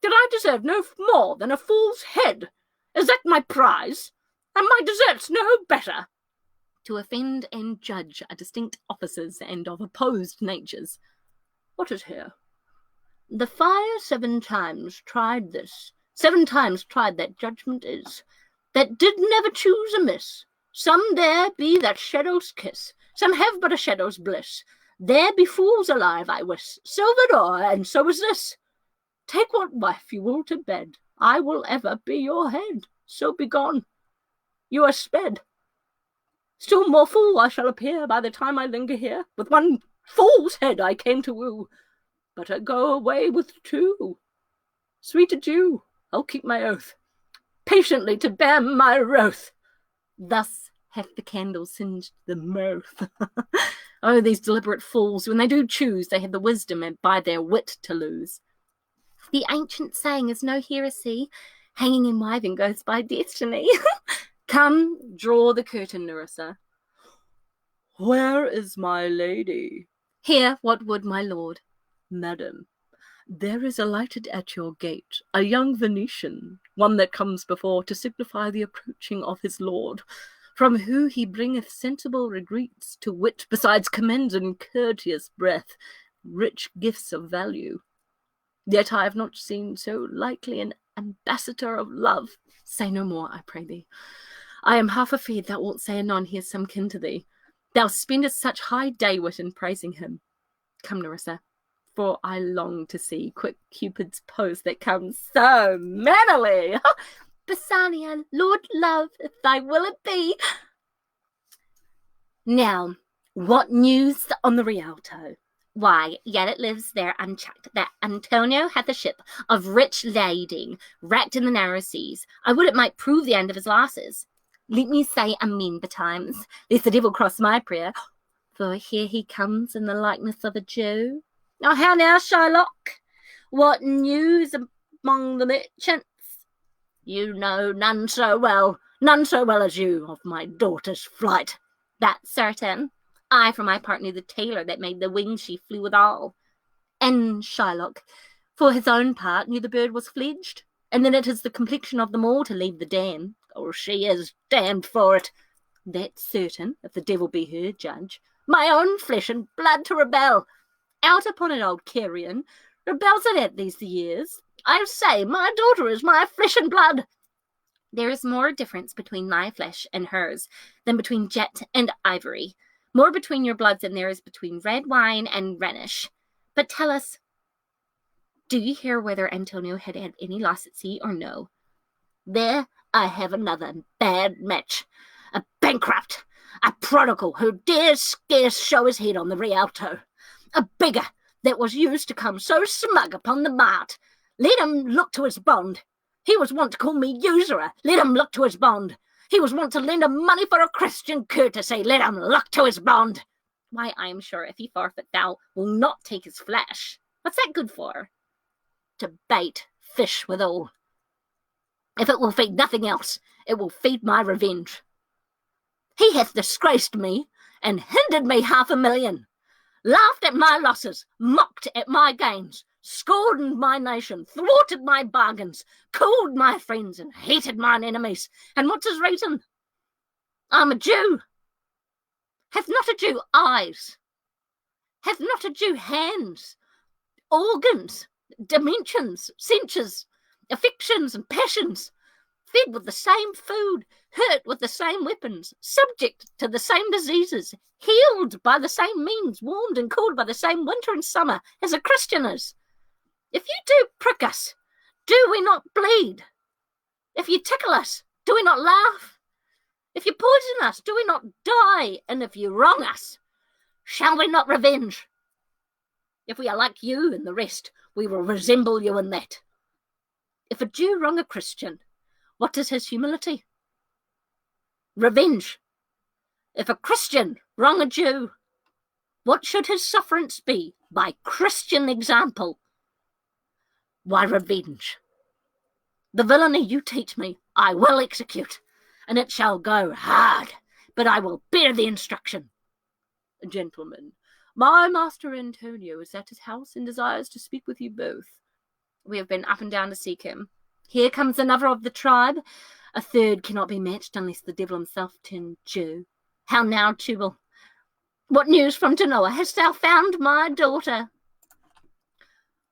Did I deserve no more than a fool's head? Is that my prize? And my deserts no better? to offend and judge are distinct officers and of opposed natures. What is here? The fire 7 times tried this, 7 times tried that judgment is, that did never choose amiss. Some there be that shadows kiss, some have but a shadow's bliss. There be fools alive, I wis, Silverdor, and so is this. Take what wife you will to bed, I will ever be your head, so be gone. You are sped. Still more fool I shall appear by the time I linger here. With one fool's head I came to woo, but I go away with 2. Sweet adieu, I'll keep my oath, patiently to bear my wrath. Thus hath the candle singed the mirth. Oh, these deliberate fools, when they do choose, they have the wisdom and by their wit to lose. The ancient saying is no heresy, hanging in wiving goes by destiny. Come, draw the curtain, Nerissa. Where is my lady? Here, what would my lord? Madam, there is alighted at your gate a young Venetian, one that comes before to signify the approaching of his lord, from who he bringeth sensible regreets, to wit, besides commends and courteous breath, rich gifts of value. Yet I have not seen so likely an ambassador of love. Say no more, I pray thee. I am half afeard thou wilt say anon he is some kin to thee. Thou spendest such high day wit in praising him. Come, Nerissa, for I long to see quick Cupid's pose that comes so mannerly. Bassanio, Lord Love, if thy will it be. Now, what news on the Rialto? Why, yet it lives there unchecked, that Antonio hath a ship of rich lading, wrecked in the narrow seas. I would it might prove the end of his losses. Let me say amen betimes, lest the devil cross my prayer, for here he comes in the likeness of a Jew. Now, how now, Shylock? What news among the merchants? You know none so well as you, of my daughter's flight. That's certain. I, for my part, knew the tailor that made the wings she flew withal. And Shylock, for his own part, knew the bird was fledged, and then it is the complexion of them all to leave the dam. Oh, she is damned for it. That's certain, if the devil be her judge. My own flesh and blood to rebel. Out upon it, old carrion. Rebels it at these years. I say, my daughter is my flesh and blood. There is more difference between thy flesh and hers than between jet and ivory. More between your bloods than there is between red wine and Rhenish. But tell us, do you hear whether Antonio had had any loss at sea or no? There I have another bad match. A bankrupt, a prodigal who dares scarce show his head on the Rialto. A beggar that was used to come so smug upon the mart. Let him look to his bond. He was wont to call me usurer. Let him look to his bond. He was wont to lend him money for a Christian courtesy. Let him look to his bond. Why, I am sure if he forfeit, thou will not take his flesh. What's that good for? To bait fish withal. If it will feed nothing else, it will feed my revenge. He hath disgraced me and hindered me 500,000, laughed at my losses, mocked at my gains, scorned my nation, thwarted my bargains, cooled my friends, and hated mine enemies. And what's his reason? I'm a Jew. Hath not a Jew eyes? Hath not a Jew hands, organs, dimensions, censures, affections, and passions, fed with the same food, hurt with the same weapons, subject to the same diseases, healed by the same means, warmed and cooled by the same winter and summer as a Christian is? If you do prick us, do we not bleed? If you tickle us, do we not laugh? If you poison us, do we not die? And if you wrong us, shall we not revenge? If we are like you and the rest, we will resemble you in that. If a Jew wrong a Christian, what is his humility? Revenge. If a Christian wrong a Jew, what should his sufferance be? By Christian example. Why, revenge. The villainy you teach me, I will execute, and it shall go hard, but I will bear the instruction. Gentlemen, my master Antonio is at his house and desires to speak with you both. We have been up and down to seek him. Here comes another of the tribe. A third cannot be matched unless the devil himself turn Jew. How now, Tubal? What news from Genoa? Hast thou found my daughter?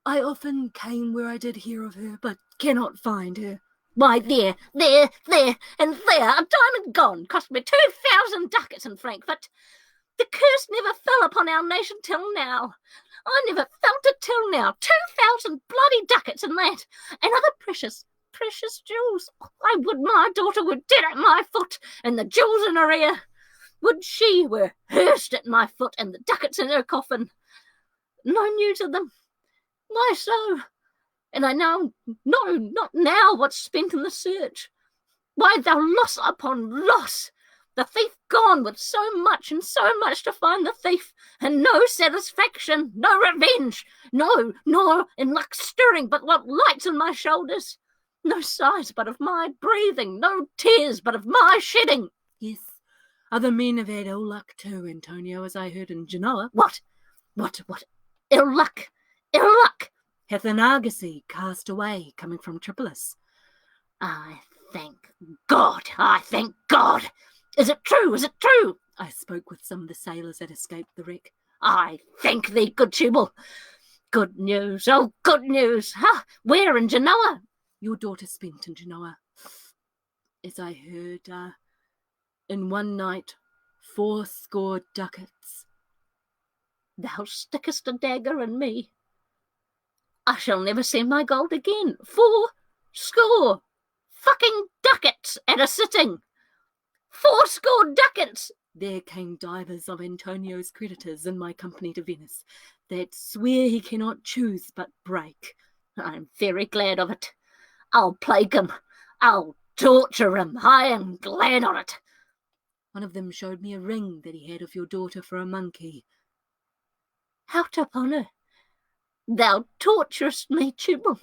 I often came where I did hear of her, but cannot find her. Why, there, and there, a diamond gone, cost me 2,000 ducats in Frankfurt. The curse never fell upon our nation till now. I never felt it till now. 2,000 bloody ducats in that, and other precious jewels. I would my daughter were dead at my foot, and the jewels in her ear. Would she were hearsed at my foot, and the ducats in her coffin. No news of them. Why so? And I know not now what's spent in the search. Why, thou loss upon loss. The thief gone with so much to find the thief, and no satisfaction, no revenge, no, nor in luck stirring but what lights in my shoulders. No sighs but of my breathing, no tears but of my shedding. Yes, other men have had ill luck too, Antonio, as I heard in Genoa. What? Ill luck? Hath an argosy cast away, coming from Tripolis. I thank God. Is it true? I spoke with some of the sailors that escaped the wreck. I thank thee, good Tubal. Good news, good news. Where in Genoa? Your daughter spent in Genoa. As I heard, in one night, 80 ducats. Thou stickest a dagger in me. I shall never see my gold again. 80 fucking ducats at a sitting. 80 ducats. There came divers of Antonio's creditors in my company to Venice, that swear he cannot choose but break. I'm very glad of it. I'll plague him. I'll torture him. I am glad of it. One of them showed me a ring that he had of your daughter for a monkey. Out upon her. Thou torturest me, Tubal.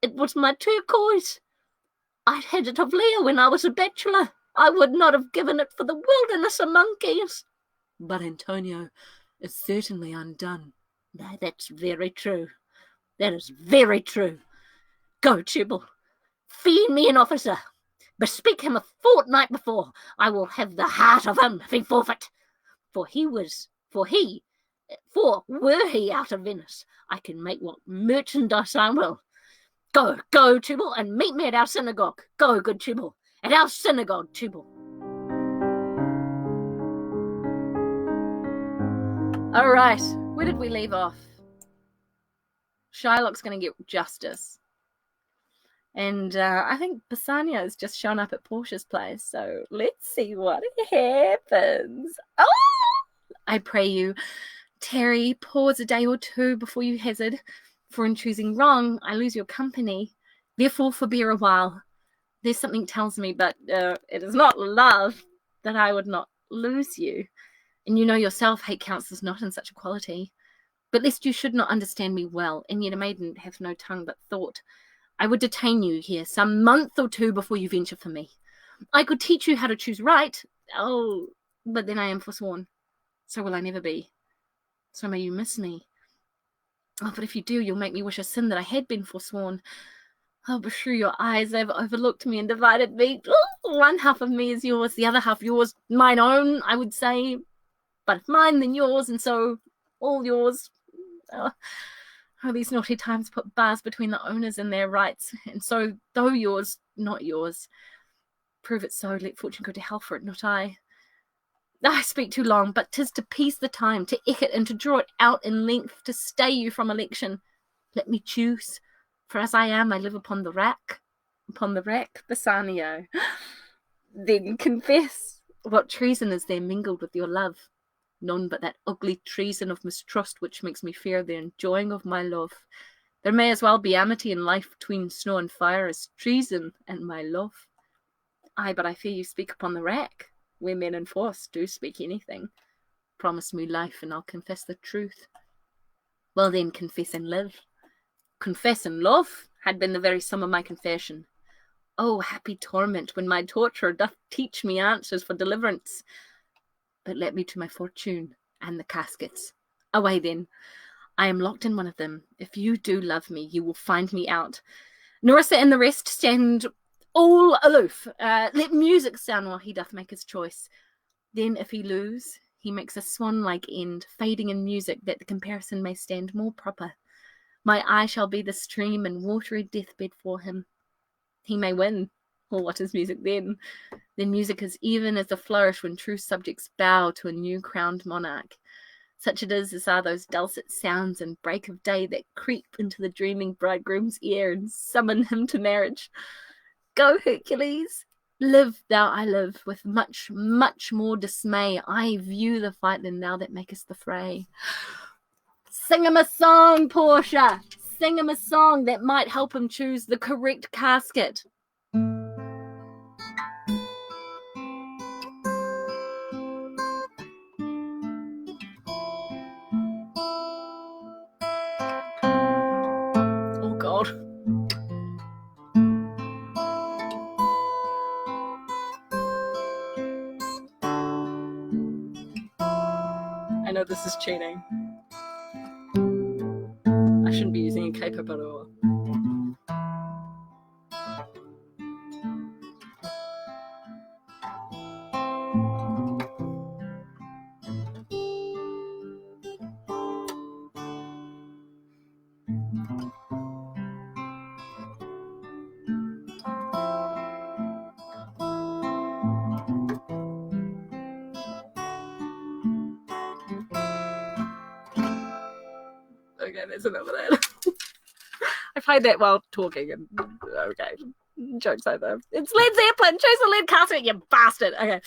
It was my turquoise. I'd had it of Leah when I was a bachelor. I would not have given it for the wilderness of monkeys. But Antonio is certainly undone. No, that's very true. That is very true. Go, Tubal. Feed me an officer. Bespeak him a fortnight before. I will have the heart of him if he forfeit. For were he out of Venice, I can make what merchandise I will. Go, Tubal, and meet me at our synagogue. Go, good Tubal, at our synagogue, Tubal. All right, where did we leave off? Shylock's going to get justice. And I think Bassanio has just shown up at Portia's place, so let's see what happens. Oh! I pray you, Terry, pause a day or two before you hazard, for in choosing wrong, I lose your company. Therefore, forbear a while. There's something tells me, but it is not love, that I would not lose you. And you know yourself, hate counsels not in such a quality. But lest you should not understand me well, and yet a maiden hath no tongue but thought, I would detain you here some month or two before you venture for me. I could teach you how to choose right. Oh, but then I am forsworn. So will I never be. So may you miss me. Oh, but if you do, you'll make me wish a sin that I had been forsworn. Oh, beshrew your eyes, they've overlooked me and divided me. Oh, one half of me is yours, the other half yours, mine own, I would say. But if mine, then yours, and so all yours. Oh, these naughty times put bars between the owners and their rights, and so, though yours, not yours. Prove it so, let fortune go to hell for it, not I. I speak too long, but 'tis to piece the time, to eke it and to draw it out in length, to stay you from election. Let me choose, for as I am, I live upon the rack, Bassanio. Then confess, what treason is there mingled with your love? None but that ugly treason of mistrust which makes me fear the enjoying of my love. There may as well be amity in life between snow and fire as treason and my love. Aye, but I fear you speak upon the rack, where men enforced do speak anything. Promise me life, and I'll confess the truth. Well then, confess and live. Confess and love had been the very sum of my confession. Oh, happy torment, when my torturer doth teach me answers for deliverance. But let me to my fortune and the caskets. Away then. I am locked in one of them. If you do love me, you will find me out. Nerissa and the rest stand all aloof. Let music sound while he doth make his choice. Then if he lose, he makes a swan-like end, fading in music, that the comparison may stand more proper. My eye shall be the stream and watery deathbed for him. He may win. Or what is music then? Then music is even as a flourish when true subjects bow to a new-crowned monarch. Such it is as are those dulcet sounds in break of day that creep into the dreaming bridegroom's ear and summon him to marriage. Go, Hercules! Live thou I live, with much, much more dismay. I view the fight than thou that makest the fray. Sing him a song, Portia! Sing him a song that might help him choose the correct casket. Oh, God. I know this is cheating. I shouldn't be using a K-pop at all. Okay, that's enough of that. I played that while talking, and okay, jokes over. It's Led Zeppelin. Choose the lead casket, you bastard. Okay.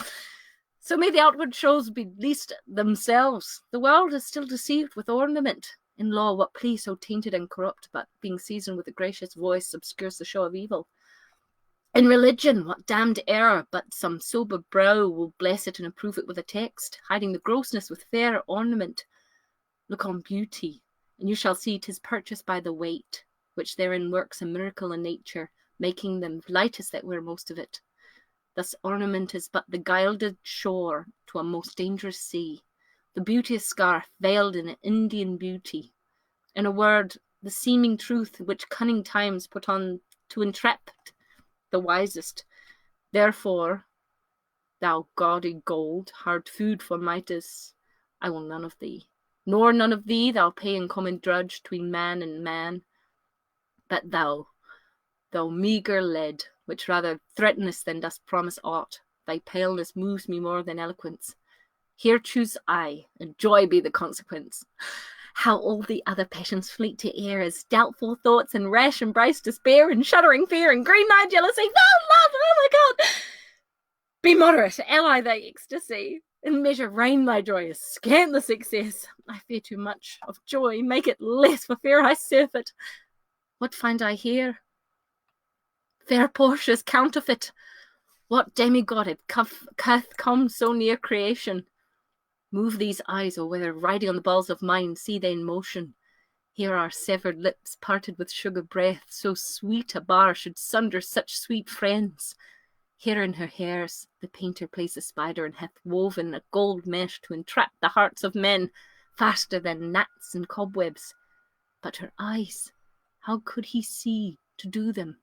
So may the outward shows be least themselves. The world is still deceived with ornament. In law, what plea so tainted and corrupt, but being seasoned with a gracious voice, obscures the show of evil? In religion, what damned error, but some sober brow will bless it and approve it with a text, hiding the grossness with fair ornament. Look on beauty, and you shall see 'tis purchased by the weight, which therein works a miracle in nature, making them lightest that wear most of it. Thus ornament is but the gilded shore to a most dangerous sea, the beauteous scarf veiled in Indian beauty. In a word, the seeming truth which cunning times put on to entrap the wisest. Therefore, thou gaudy gold, hard food for Midas, I will none of thee. Nor none of thee thou pay in common drudge tween man and man. But thou meagre lead, which rather threatenest than dost promise aught, thy paleness moves me more than eloquence. Here choose I, and joy be the consequence. How all the other passions fleet to air as doubtful thoughts and rash embrace despair and shuddering fear and green-eyed jealousy. No, love, oh my God! Be moderate, ally thy ecstasy. In measure reign thy joy, scant the success. I fear too much of joy, make it less for fear I surfeit. What find I here? Fair Portia's counterfeit. What demigod hath come so near creation? Move these eyes, or whether riding on the balls of mine, see they in motion. Here are severed lips parted with sugar breath, so sweet a bar should sunder such sweet friends. Here in her hairs the painter plays a spider, and hath woven a gold mesh to entrap the hearts of men, faster than gnats and cobwebs. But her eyes, how could he see to do them?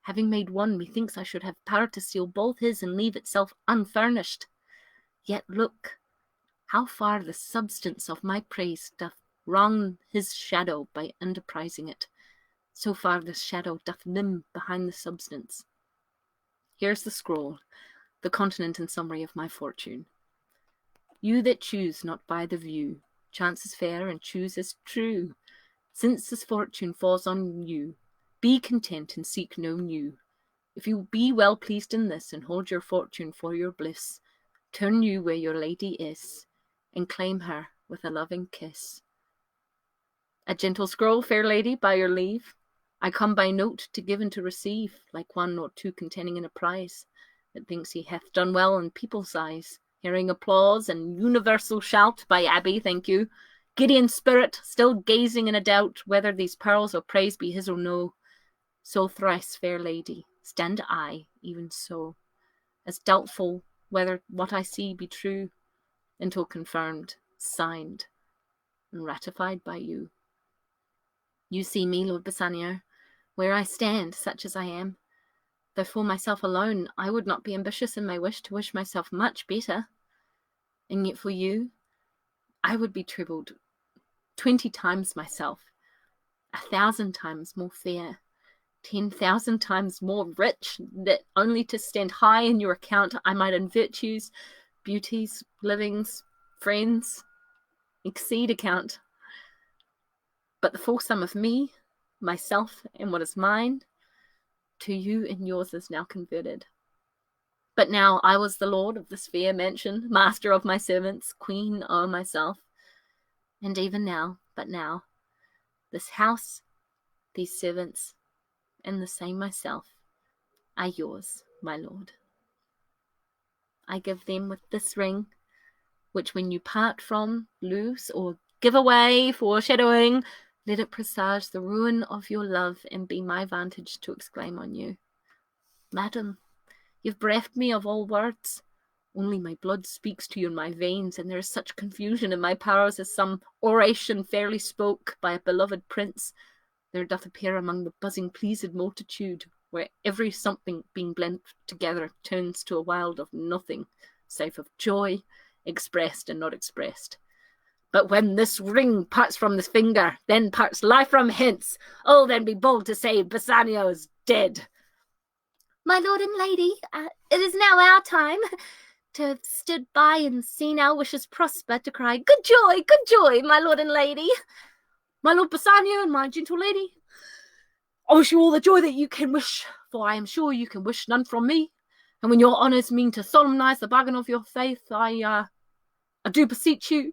Having made one, methinks I should have power to seal both his and leave itself unfurnished. Yet look, how far the substance of my praise doth wrong his shadow by enterprising it. So far the shadow doth limn behind the substance. Here's the scroll, the continent and summary of my fortune. You that choose not by the view, chance is fair and choose as true. Since this fortune falls on you, be content and seek no new. If you be well pleased in this, and hold your fortune for your bliss, turn you where your lady is, and claim her with a loving kiss. A gentle scroll, fair lady, by your leave. I come by note to give and to receive, like one or two contending in a prize, that thinks he hath done well in people's eyes, hearing applause and universal shout by Abbey, thank you. Giddy in spirit, still gazing in a doubt whether these pearls or praise be his or no. So thrice, fair lady, stand I, even so, as doubtful whether what I see be true, until confirmed, signed, and ratified by you. You see me, Lord Bassanio, where I stand, such as I am. Though for myself alone, I would not be ambitious in my wish to wish myself much better. And yet for you, I would be troubled 20 times myself, 1,000 times more fair, 10,000 times more rich, that only to stand high in your account I might in virtues, beauties, livings, friends, exceed account. But the full sum of me, myself, and what is mine, to you and yours is now converted. But now I was the lord of this fair mansion, master of my servants, queen o'er myself. And even now, but now, this house, these servants, and the same myself, are yours, my lord. I give them with this ring, which when you part from, lose, or give away, foreshadowing, let it presage the ruin of your love, and be my vantage to exclaim on you. Madam, you've bereft me of all words. Only my blood speaks to you in my veins, and there is such confusion in my powers as some oration fairly spoke by a beloved prince. There doth appear among the buzzing pleased multitude, where every something being blent together turns to a wild of nothing, save of joy, expressed and not expressed. But when this ring parts from this finger, then parts life from hence. Oh, then be bold to say Bassanio is dead. My lord and lady, it is now our time to have stood by and seen our wishes prosper, to cry, good joy, my lord and lady. My lord Bassanio and my gentle lady, I wish you all the joy that you can wish, for I am sure you can wish none from me. And when your honours mean to solemnize the bargain of your faith, I do beseech you,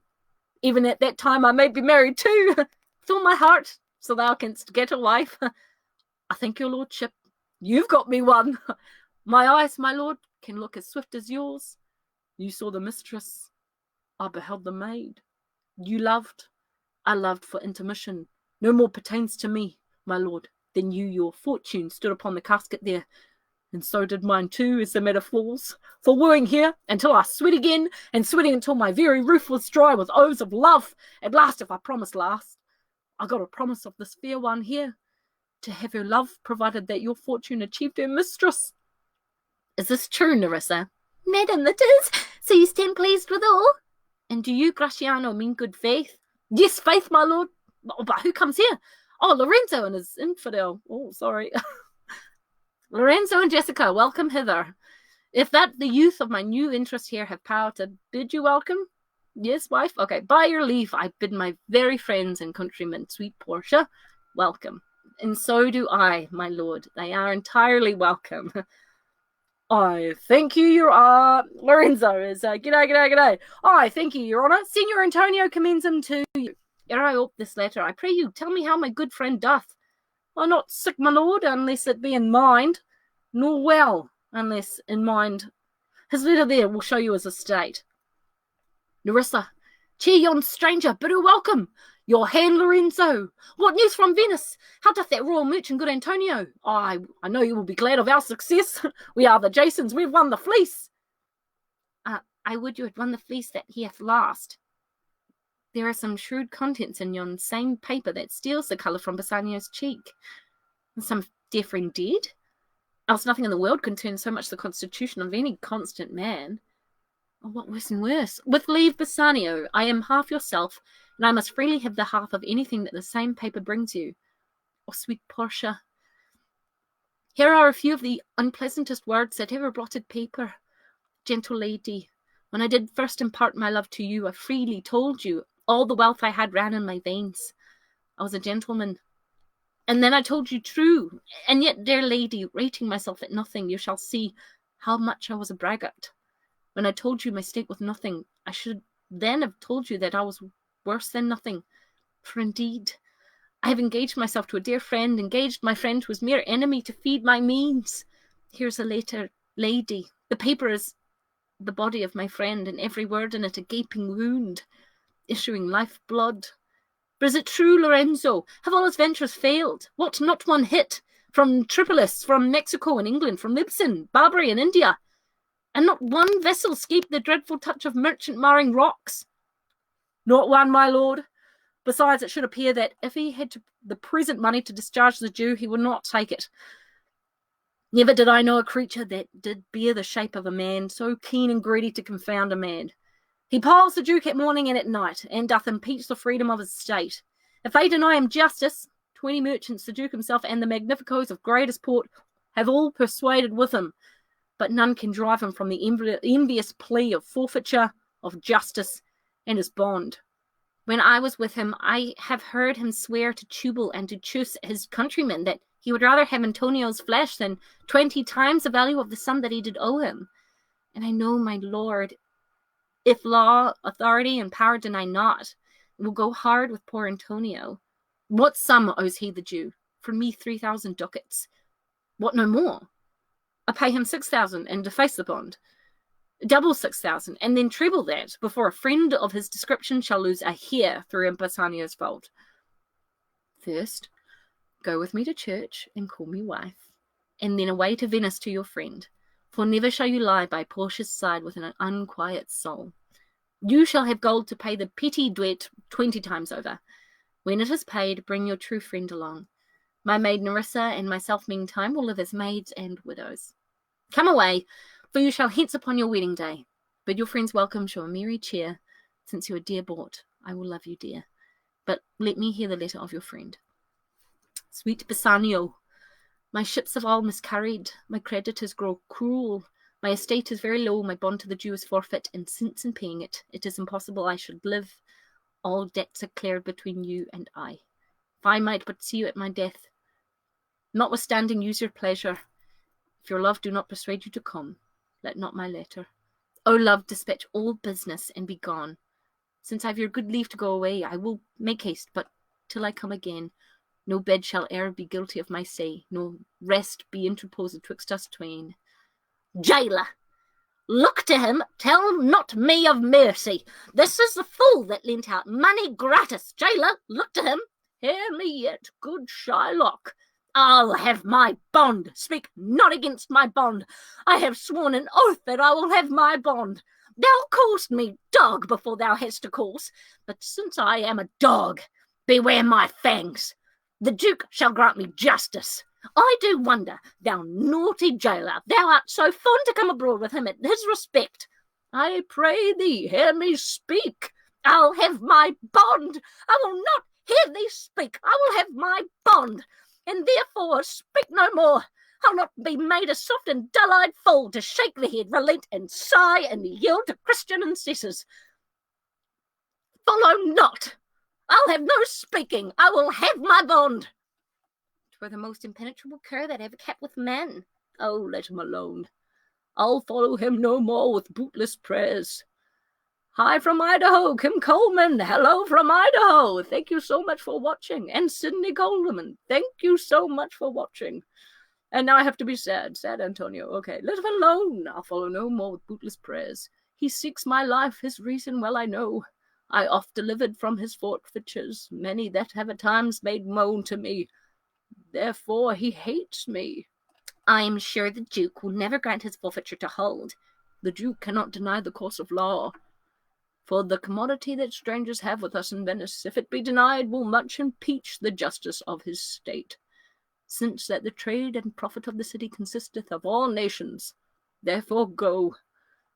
even at that time I may be married too, with all my heart, so thou canst get a wife. I thank your lordship, you've got me one. My eyes, my lord, can look as swift as yours. You saw the mistress, I beheld the maid. You loved, I loved for intermission. No more pertains to me, my lord, than you your fortune stood upon the casket there. And so did mine too, as the metaphors. For wooing here, until I sweat again, and sweating until my very roof was dry with oaths of love. At last, if I promised last, I got a promise of this fair one here, to have her love, provided that your fortune achieved her mistress. Is this true, Nerissa? Madam, that is. So you stand pleased with all? And do you, Graciano, mean good faith? Yes, faith, my lord. But who comes here? Oh, Lorenzo and his infidel. Oh, sorry. Lorenzo and Jessica, welcome hither. If that the youth of my new interest here have power to bid you welcome? Yes, wife? Okay, by your leave, I bid my very friends and countrymen, sweet Portia, welcome. And so do I, my lord. They are entirely welcome. I thank you, your Lorenzo is g'day. I thank you, your honour. Signor Antonio commends him to you. Ere I ope this letter, I pray you tell me how my good friend doth. I'm not sick, my lord, unless it be in mind, nor well, unless in mind. His letter there will show you his estate. Nerissa, cheer yon stranger, bid her welcome. Your hand, Lorenzo. What news from Venice? How doth that royal merchant, good Antonio? I know you will be glad of our success. We are the Jasons, we've won the fleece. I would you had won the fleece that he hath lost. There are some shrewd contents in yon same paper that steals the colour from Bassanio's cheek. And some dear friend dead? Else nothing in the world concerns so much the constitution of any constant man. Oh, what worse and worse? With leave, Bassanio, I am half yourself, and I must freely have the half of anything that the same paper brings you. Oh, sweet Portia, here are a few of the unpleasantest words that ever blotted paper. Gentle lady, when I did first impart my love to you, I freely told you all the wealth I had ran in my veins. I was a gentleman. And then I told you true. And yet, dear lady, rating myself at nothing, you shall see how much I was a braggart. When I told you my state was nothing, I should then have told you that I was worse than nothing. For indeed, I have engaged myself to a dear friend, engaged my friend to his mere enemy to feed my means. Here's a letter, lady. The paper is the body of my friend, and every word in it a gaping wound, issuing life blood. But is it true, Lorenzo? Have all his ventures failed? What, not one hit? From Tripolis, from Mexico and England, from Libsyn, Barbary and India, and not one vessel escaped the dreadful touch of merchant-marring rocks? Not one, my lord. Besides, it should appear that if he had the present money to discharge the due, he would not take it. Never did I know a creature that did bear the shape of a man, so keen and greedy to confound a man. He piles the Duke at morning and at night, and doth impeach the freedom of his state. If they deny him justice, 20 merchants, the Duke himself, and the magnificos of greatest port have all persuaded with him, but none can drive him from the envious plea of forfeiture, of justice, and his bond. When I was with him, I have heard him swear to Tubal and to Chus, his countrymen, that he would rather have Antonio's flesh than 20 times the value of the sum that he did owe him. And I know, my lord, if law, authority, and power deny not, it will go hard with poor Antonio. What sum owes he the Jew? From me 3,000 ducats. What, no more? I pay him 6,000 and deface the bond. Double 6,000, and then treble that, before a friend of his description shall lose a hair through Bassanio's fault. First, go with me to church and call me wife, and then away to Venice to your friend, for never shall you lie by Portia's side with an unquiet soul. You shall have gold to pay the petty duet 20 times over. When it is paid, bring your true friend along. My maid Nerissa and myself meantime will live as maids and widows. Come away, for you shall hence upon your wedding day. Bid your friends welcome, show a merry cheer. Since you are dear bought, I will love you dear. But let me hear the letter of your friend. Sweet Bassanio, my ships have all miscarried, my creditors grow cruel, my estate is very low, my bond to the Jew is forfeit, and since in paying it, it is impossible I should live. All debts are cleared between you and I. If I might but see you at my death, notwithstanding use your pleasure. If your love do not persuade you to come, let not my letter. O love, dispatch all business and be gone. Since I've your good leave to go away, I will make haste, but till I come again, no bed shall e'er be guilty of my say, no rest be interposed twixt us twain. Jailer, look to him, tell not me of mercy. This is the fool that lent out money gratis. Jailer, look to him. Hear me yet, good Shylock. I'll have my bond. Speak not against my bond. I have sworn an oath that I will have my bond. Thou call'st me dog before thou hast a cause, but since I am a dog, beware my fangs. The Duke shall grant me justice. I do wonder, thou naughty jailer, thou art so fond to come abroad with him at his respect. I pray thee, hear me speak. I'll have my bond. I will not hear thee speak. I will have my bond, and therefore speak no more. I'll not be made a soft and dull-eyed fool to shake the head, relent, and sigh, and yield to Christian incesses. Follow not. I'll have no speaking. I will have my bond. 'Twere the most impenetrable cur that ever kept with men. Oh, let him alone. I'll follow him no more with bootless prayers. Hi from Idaho, Kim Coleman. Hello from Idaho. Thank you so much for watching. And Sydney Coleman, thank you so much for watching. And now I have to be sad. Sad Antonio. Okay, let him alone. I'll follow no more with bootless prayers. He seeks my life, his reason well I know. I oft delivered from his forfeitures, many that have at times made moan to me. Therefore he hates me. I am sure the Duke will never grant his forfeiture to hold. The Duke cannot deny the course of law. For the commodity that strangers have with us in Venice, if it be denied, will much impeach the justice of his state. Since that the trade and profit of the city consisteth of all nations, therefore go.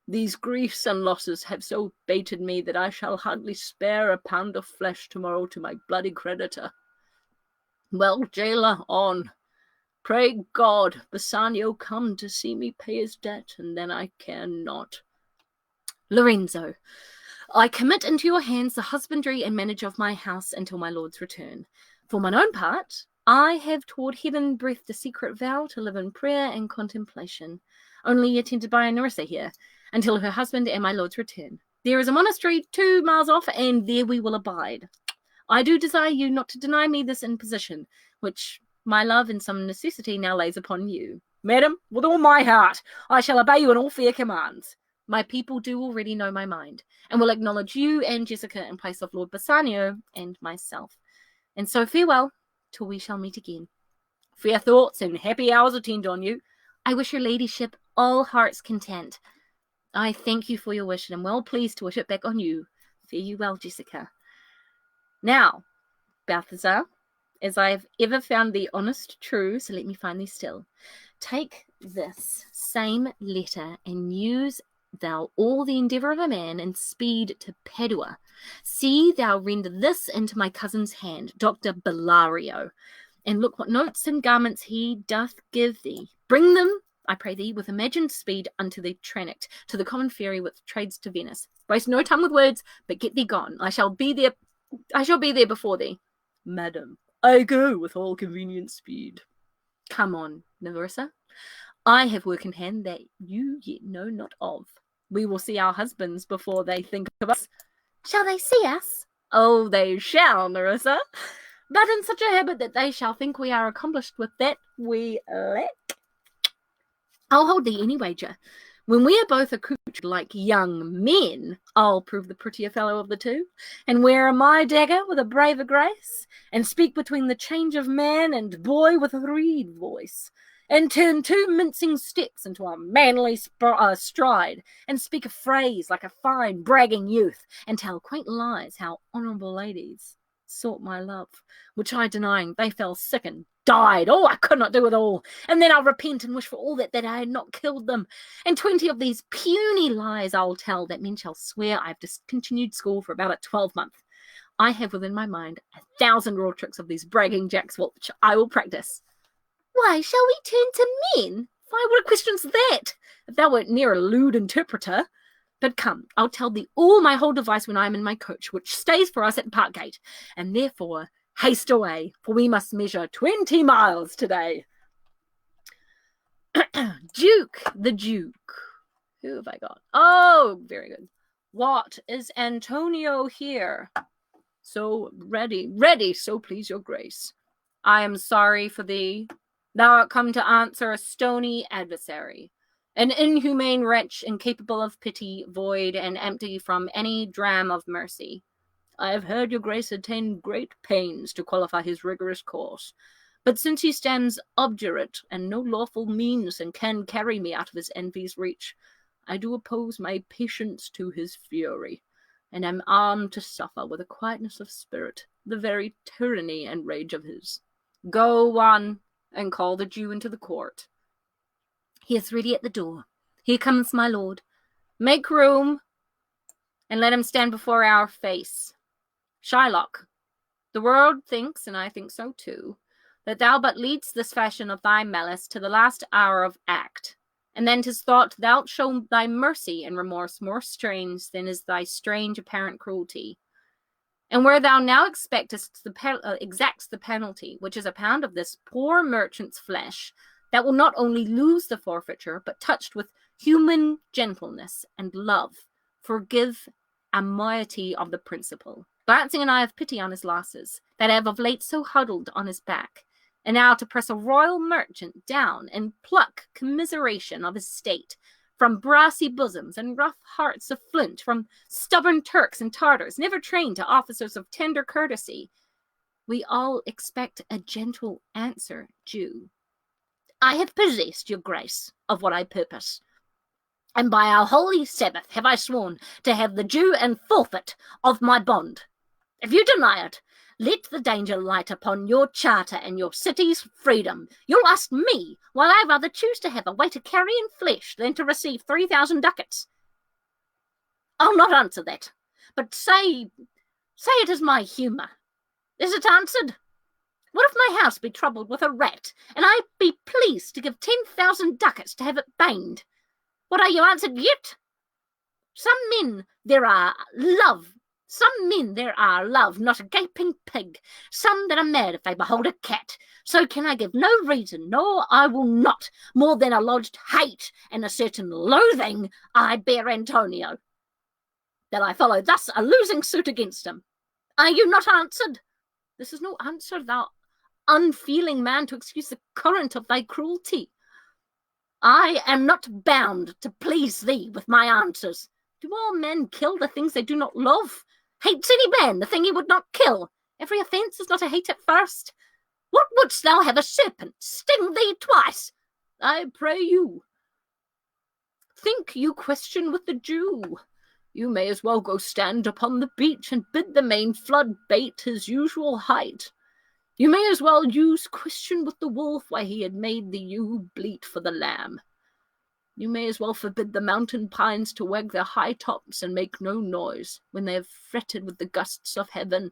These griefs and losses have so baited me that I shall hardly spare a pound of flesh tomorrow to my bloody creditor. Well, jailer, on. Pray God, Bassanio come to see me pay his debt, and then I care not. Lorenzo, I commit into your hands the husbandry and manage of my house until my lord's return. For mine own part, I have toward heaven breathed a secret vow to live in prayer and contemplation, only attended by Nerissa here, until her husband and my lord's return. There is a monastery 2 miles off, and there we will abide. I do desire you not to deny me this imposition, which my love and some necessity now lays upon you. Madam, with all my heart, I shall obey you in all fair commands. My people do already know my mind, and will acknowledge you and Jessica in place of Lord Bassanio and myself. And so farewell, till we shall meet again. Fair thoughts and happy hours attend on you. I wish your ladyship all heart's content. I thank you for your wish, and am well pleased to wish it back on you. Fare you well, Jessica. Now, Balthazar, as I have ever found thee honest, true, so let me find thee still. Take this same letter and use thou all the endeavour of a man, and speed to Padua. See thou render this into my cousin's hand, Dr. Bellario, and look what notes and garments he doth give thee. Bring them, I pray thee, with imagined speed unto the Tranect, to the common ferry which trades to Venice. Waste no time with words, but get thee gone. I shall be there before thee. Madam, I go with all convenient speed. Come on, Nerissa. I have work in hand that you yet know not of. We will see our husbands before they think of us. Shall they see us? Oh, they shall, Nerissa, but in such a habit that they shall think we are accomplished with that we lack. I'll hold thee any wager. When we are both accoutred like young men, I'll prove the prettier fellow of the two, and wear my dagger with a braver grace, and speak between the change of man and boy with a reed voice, and turn 2 mincing steps into a manly stride, and speak a phrase like a fine bragging youth, and tell quaint lies how honourable ladies sought my love, which I denying, they fell sick and died. Oh, I could not do it all. And then I'll repent and wish for all that I had not killed them. And 20 of these puny lies I'll tell, that men shall swear I've discontinued school for about a 12-month. I have within my mind 1,000 raw tricks of these bragging jacks, which I will practice. Why, shall we turn to men? Why, what a question's that? If thou wert near a lewd interpreter. But come, I'll tell thee all my whole device when I am in my coach, which stays for us at the park gate, and therefore haste away, for we must measure 20 miles today. Duke, the Duke. Who have I got? Oh, very good. What, is Antonio here? So ready, so please your grace. I am sorry for thee. Thou art come to answer a stony adversary, an inhumane wretch, incapable of pity, void and empty from any dram of mercy. I have heard your grace had taken great pains to qualify his rigorous course, but since he stands obdurate, and no lawful means and can carry me out of his envy's reach, I do oppose my patience to his fury, and am armed to suffer with a quietness of spirit the very tyranny and rage of his. Go, one, and call the Jew into the court. He is ready at the door. Here comes my lord. Make room, and let him stand before our face. Shylock, the world thinks, and I think so too, that thou but leadst this fashion of thy malice to the last hour of act, and then 'tis thought thou'lt show thy mercy and remorse more strange than is thy strange apparent cruelty. And where thou now exacts the penalty, which is a pound of this poor merchant's flesh, that will not only lose the forfeiture, but touched with human gentleness and love, forgive a moiety of the principal, glancing an eye of pity on his losses, that have of late so huddled on his back, and now to press a royal merchant down, and pluck commiseration of his state from brassy bosoms and rough hearts of flint, from stubborn Turks and Tartars, never trained to officers of tender courtesy. We all expect a gentle answer, Jew. I have possessed your grace of what I purpose, and by our holy Sabbath have I sworn to have the due and forfeit of my bond. If you deny it, let the danger light upon your charter and your city's freedom. You'll ask me, while I rather choose to have a way to carry in flesh than to receive 3,000 ducats. I'll not answer that, but say it is my humour. Is it answered? What if my house be troubled with a rat, and I be pleased to give 10,000 ducats to have it baned? What, are you answered yet? Some men there are, love, not a gaping pig. Some that are mad if they behold a cat. So can I give no reason, nor I will not, more than a lodged hate and a certain loathing I bear Antonio, that I follow thus a losing suit against him. Are you not answered? This is no answer, thou unfeeling man, to excuse the current of thy cruelty. I am not bound to please thee with my answers. Do all men kill the things they do not love? Hates any man the thing he would not kill? Every offence is not a hate at first. What wouldst thou have a serpent sting thee twice? I pray you, think you question with the Jew. You may as well go stand upon the beach and bid the main flood bait his usual height. You may as well use question with the wolf why he had made the ewe bleat for the lamb. You may as well forbid the mountain pines to wag their high tops and make no noise when they have fretted with the gusts of heaven.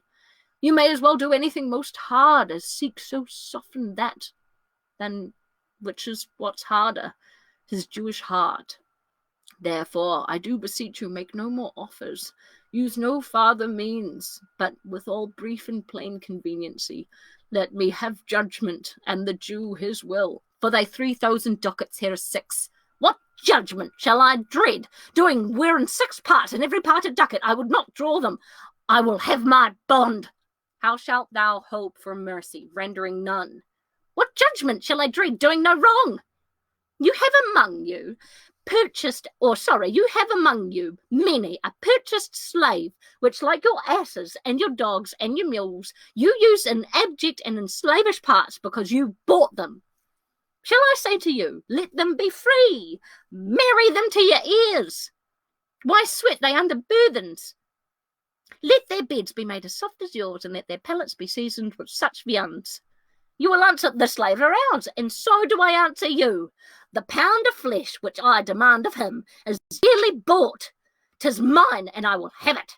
You may as well do anything most hard as seek so soften that, than which is what's harder, his Jewish heart. Therefore, I do beseech you, make no more offers. Use no farther means, but with all brief and plain conveniency, let me have judgment, and the Jew his will. For thy 3,000 ducats, here is 6. What judgment shall I dread? Doing wearing 6 parts, and every part a ducat, I would not draw them. I will have my bond. How shalt thou hope for mercy, rendering none? What judgment shall I dread, doing no wrong? You have among you many a purchased slave, which, like your asses and your dogs and your mules, you use in abject and in slavish parts because you bought them. Shall I say to you, let them be free, marry them to your ears? Why sweat they under burthens? Let their beds be made as soft as yours, and let their palates be seasoned with such viands. You will answer, the slaves are ours, and so do I answer you. The pound of flesh which I demand of him is dearly bought. 'Tis mine, and I will have it.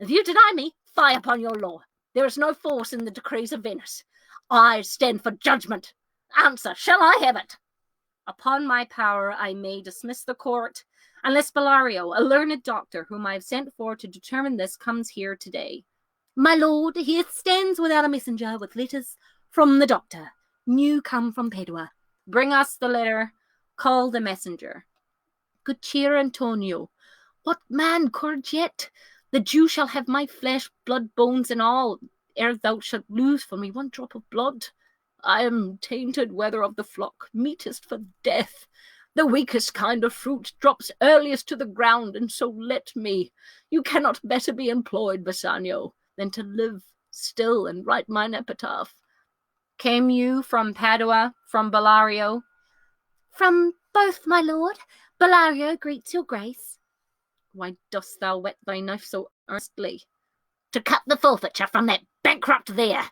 If you deny me, fie upon your law. There is no force in the decrees of Venice. I stand for judgment. Answer, shall I have it? Upon my power I may dismiss the court, unless Bellario, a learned doctor whom I have sent for to determine this, comes here today. My lord, here stands without a messenger with letters from the doctor, new come from Padua. Bring us the letter. Call the messenger. Good cheer, Antonio. What man courage yet? The Jew shall have my flesh, blood, bones, and all, ere thou shalt lose for me one drop of blood. I am tainted wether of the flock, meetest for death. The weakest kind of fruit drops earliest to the ground, and so let me. You cannot better be employed, Bassanio, than to live still and write mine epitaph. Came you from Padua, from Bellario? From both, my lord. Bellario greets your grace. Why dost thou whet thy knife so earnestly? To cut the forfeiture from that bankrupt there.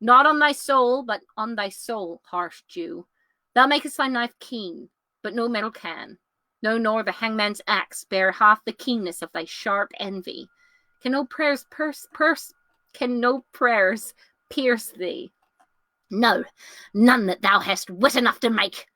Not on thy soul, but on thy soul, harsh Jew. Thou makest thy knife keen, but no metal can. No, nor the hangman's axe bear half the keenness of thy sharp envy. Can no prayers pierce thee? No, none that thou hast wit enough to make.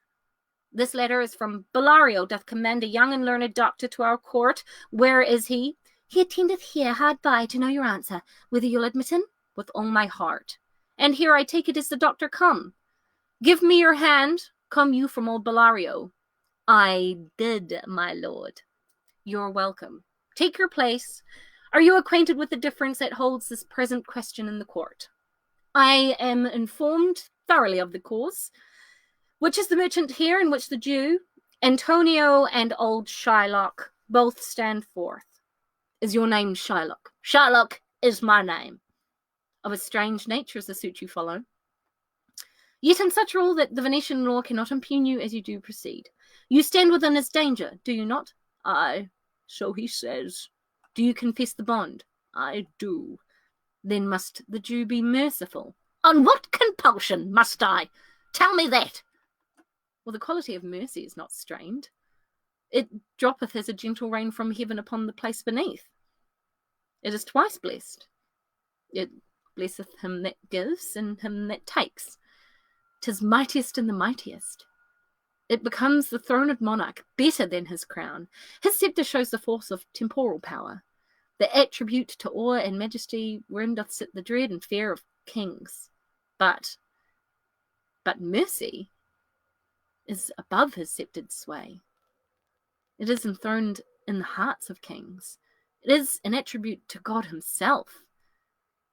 This letter is from Bellario, doth commend a young and learned doctor to our court. Where is he? He attendeth here hard by to know your answer, whether you'll admit him. With all my heart. And here I take it is the doctor come. Give me your hand. Come you from old Bellario? I did, my lord. You're welcome. Take your place. Are you acquainted with the difference that holds this present question in the court? I am informed thoroughly of the cause. Which is the merchant here, and which the Jew? Antonio and old Shylock both stand forth. Is your name Shylock? Shylock is my name. Of a strange nature is the suit you follow. Yet in such rule that the Venetian law cannot impugn you as you do proceed. You stand within his danger, do you not? Aye, so he says. Do you confess the bond? I do. Then must the Jew be merciful? On what compulsion must I? Tell me that. Well, the quality of mercy is not strained. It droppeth as a gentle rain from heaven upon the place beneath. It is twice blessed. It blesseth him that gives and him that takes. 'Tis mightiest in the mightiest. It becomes the throned monarch better than his crown. His sceptre shows the force of temporal power, the attribute to awe and majesty wherein doth sit the dread and fear of kings. But mercy is above his sceptred sway. It is enthroned in the hearts of kings. It is an attribute to God himself.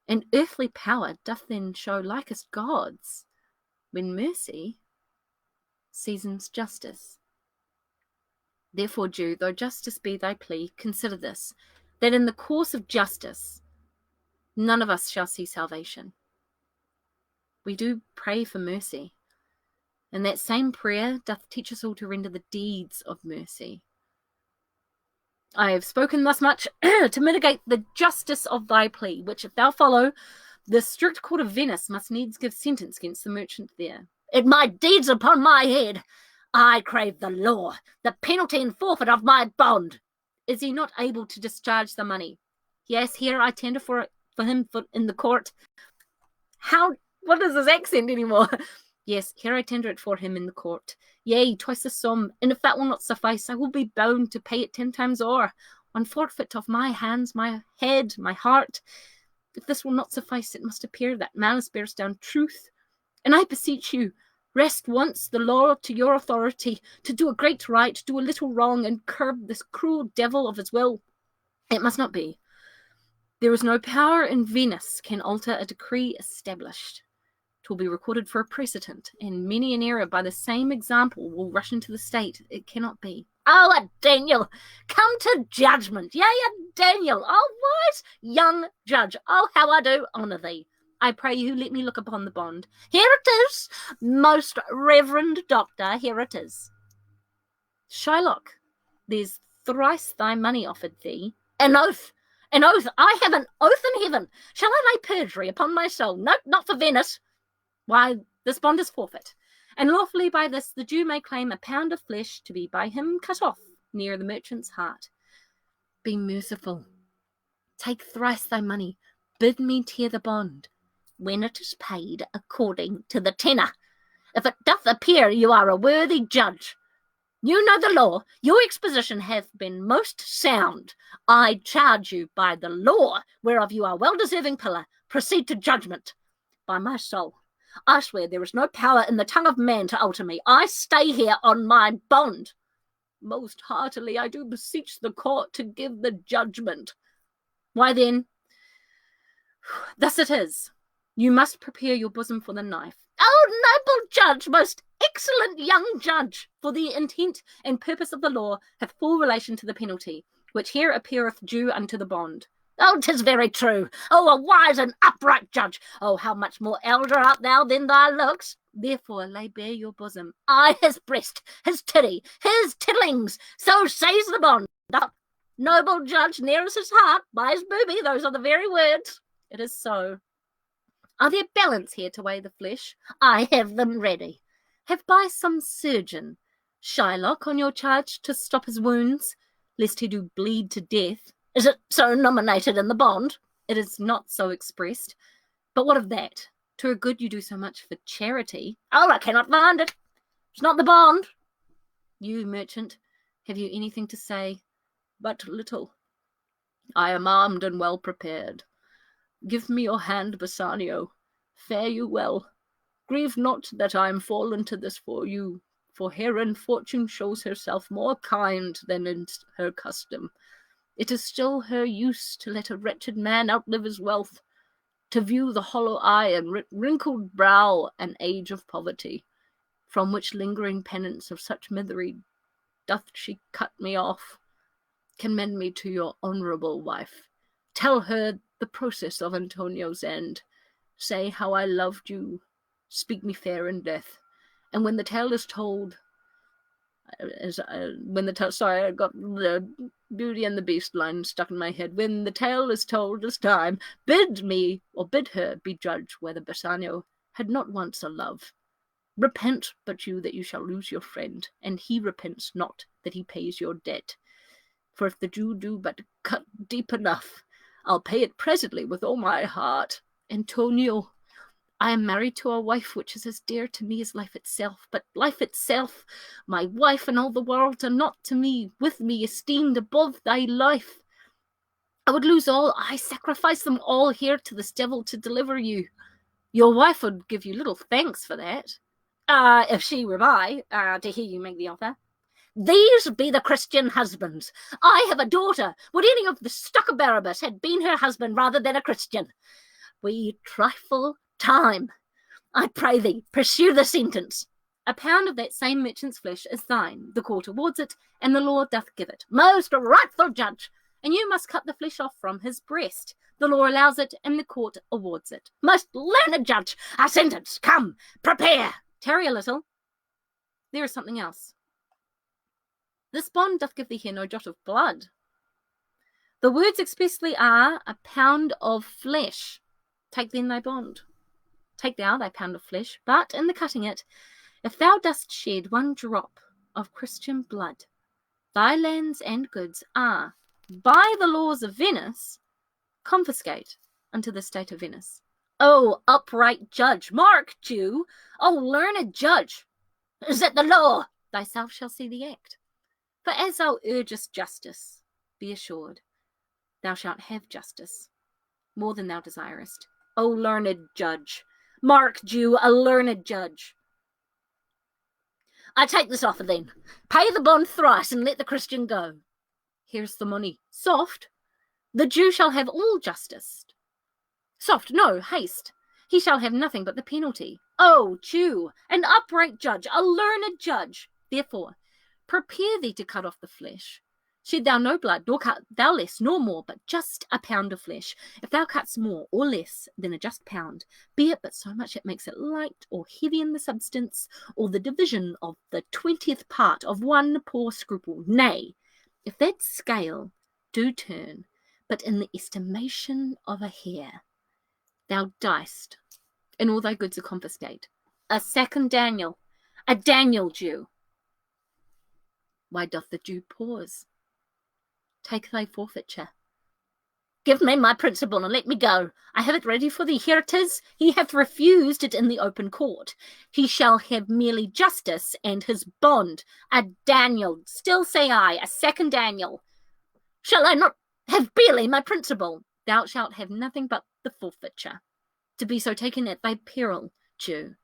And earthly power doth then show likest God's, when mercy seasons justice. Therefore, Jew, though justice be thy plea, consider this, that in the course of justice none of us shall see salvation. We do pray for mercy, and that same prayer doth teach us all to render the deeds of mercy. I have spoken thus much to mitigate the justice of thy plea, which if thou follow, the strict court of Venice must needs give sentence against the merchant there. It my deeds upon my head. I crave the law, the penalty and forfeit of my bond. Is he not able to discharge the money? Yes, here I tender for him in the court. What is his accent anymore? Yes, here I tender it for him in the court. Yea, twice the sum, and if that will not suffice, I will be bound to pay it 10 times o'er, on forfeit of my hands, my head, my heart. If this will not suffice, it must appear that malice bears down truth. And I beseech you, rest once the law to your authority, to do a great right, do a little wrong, and curb this cruel devil of his will. It must not be. There is no power in Venice can alter a decree established. 'Twill be recorded for a precedent, and many an error by the same example will rush into the state. It cannot be. Oh, Daniel, come to judgment. Yea, Daniel, oh, wise young judge. Oh, how I do honour thee. I pray you, let me look upon the bond. Here it is, most reverend doctor, here it is. Shylock, there's thrice thy money offered thee. An oath, I have an oath in heaven. Shall I lay perjury upon my soul? No, not for Venice. Why, this bond is forfeit, and lawfully by this the Jew may claim a pound of flesh to be by him cut off near the merchant's heart. Be merciful. Take thrice thy money. Bid me tear the bond. When it is paid according to the tenor. If it doth appear you are a worthy judge, you know the law, your exposition hath been most sound. I charge you by the law, whereof you are well deserving pillar, proceed to judgment. By my soul, I swear there is no power in the tongue of man to alter me. I stay here on my bond. Most heartily I do beseech the court to give the judgment. Why then, thus it is. You must prepare your bosom for the knife. Oh, noble judge, most excellent young judge! For the intent and purpose of the law hath full relation to the penalty, which here appeareth due unto the bond. Oh, 'tis very true. Oh, a wise and upright judge. Oh, how much more elder art thou than thy looks. Therefore lay bare your bosom. I his breast, his titty, his tittlings, so says the bond. Up, noble judge, nearest his heart, by his booby, those are the very words. It is so. Are there balance here to weigh the flesh? I have them ready. Have by some surgeon Shylock on your charge to stop his wounds, lest he do bleed to death. Is it so nominated in the bond? It is not so expressed. But what of that? To a good you do so much for charity. Oh, I cannot find it. It's not the bond. You, merchant, have you anything to say? But little. I am armed and well prepared. Give me your hand, Bassanio. Fare you well. Grieve not that I am fallen to this for you, for herein fortune shows herself more kind than in her custom. It is still her use to let a wretched man outlive his wealth, to view the hollow eye and wrinkled brow and age of poverty, from which lingering penance of such misery doth she cut me off. Commend me to your honourable wife. Tell her the process of Antonio's end. Say how I loved you. Speak me fair in death. And when the tale is told, sorry, I got the Beauty and the Beast line stuck in my head. When the tale is told this time, bid me, or bid her, be judge whether Bassanio had not once a love. Repent but you that you shall lose your friend, and he repents not that he pays your debt. For if the Jew do but cut deep enough, I'll pay it presently with all my heart. Antonio, I am married to a wife which is as dear to me as life itself. But life itself, my wife and all the world, are not to me, with me, esteemed above thy life. I would lose all, I sacrifice them all here to this devil to deliver you. Your wife would give you little thanks for that. If she were by, to hear you make the offer. These be the Christian husbands. I have a daughter. Would any of the stock of Barabbas had been her husband rather than a Christian? We trifle time. I pray thee, pursue the sentence. A pound of that same merchant's flesh is thine. The court awards it, and the law doth give it. Most rightful judge. And you must cut the flesh off from his breast. The law allows it, and the court awards it. Most learned judge, a sentence. Come, prepare. Tarry a little. There is something else. This bond doth give thee here no jot of blood. The words expressly are, a pound of flesh. Take then thy bond. Take thou thy pound of flesh, but in the cutting it, If thou dost shed one drop of Christian blood, thy lands and goods are, by the laws of Venice, confiscate unto the state of Venice. Oh, upright judge, mark, Jew! Oh, learned judge! Is that the law? Thyself shall see the act. For as thou urgest justice, be assured, thou shalt have justice, more than thou desirest. O learned judge, mark, Jew, a learned judge. I take this offer then. Pay the bond thrice and let the Christian go. Here's the money. Soft. The Jew shall have all justice. Soft, no, haste. He shall have nothing but the penalty. O Jew, an upright judge, a learned judge. Therefore, prepare thee to cut off the flesh. Shed thou no blood, nor cut thou less, nor more, but just a pound of flesh. If thou cuts more or less than a just pound, be it but so much it makes it light or heavy in the substance, or the division of the 20th part of one poor scruple. Nay, if that scale do turn, but in the estimation of a hair, thou diest, and all thy goods are confiscate. A second Daniel, a Daniel Jew. Why doth the Jew pause? Take thy forfeiture. Give me my principal and let me go. I have it ready for thee. Here it is. He hath refused it in the open court. He shall have merely justice and his bond. A Daniel, still say I, a second Daniel. Shall I not have barely my principal? Thou shalt have nothing but the forfeiture, to be so taken at thy peril, Jew.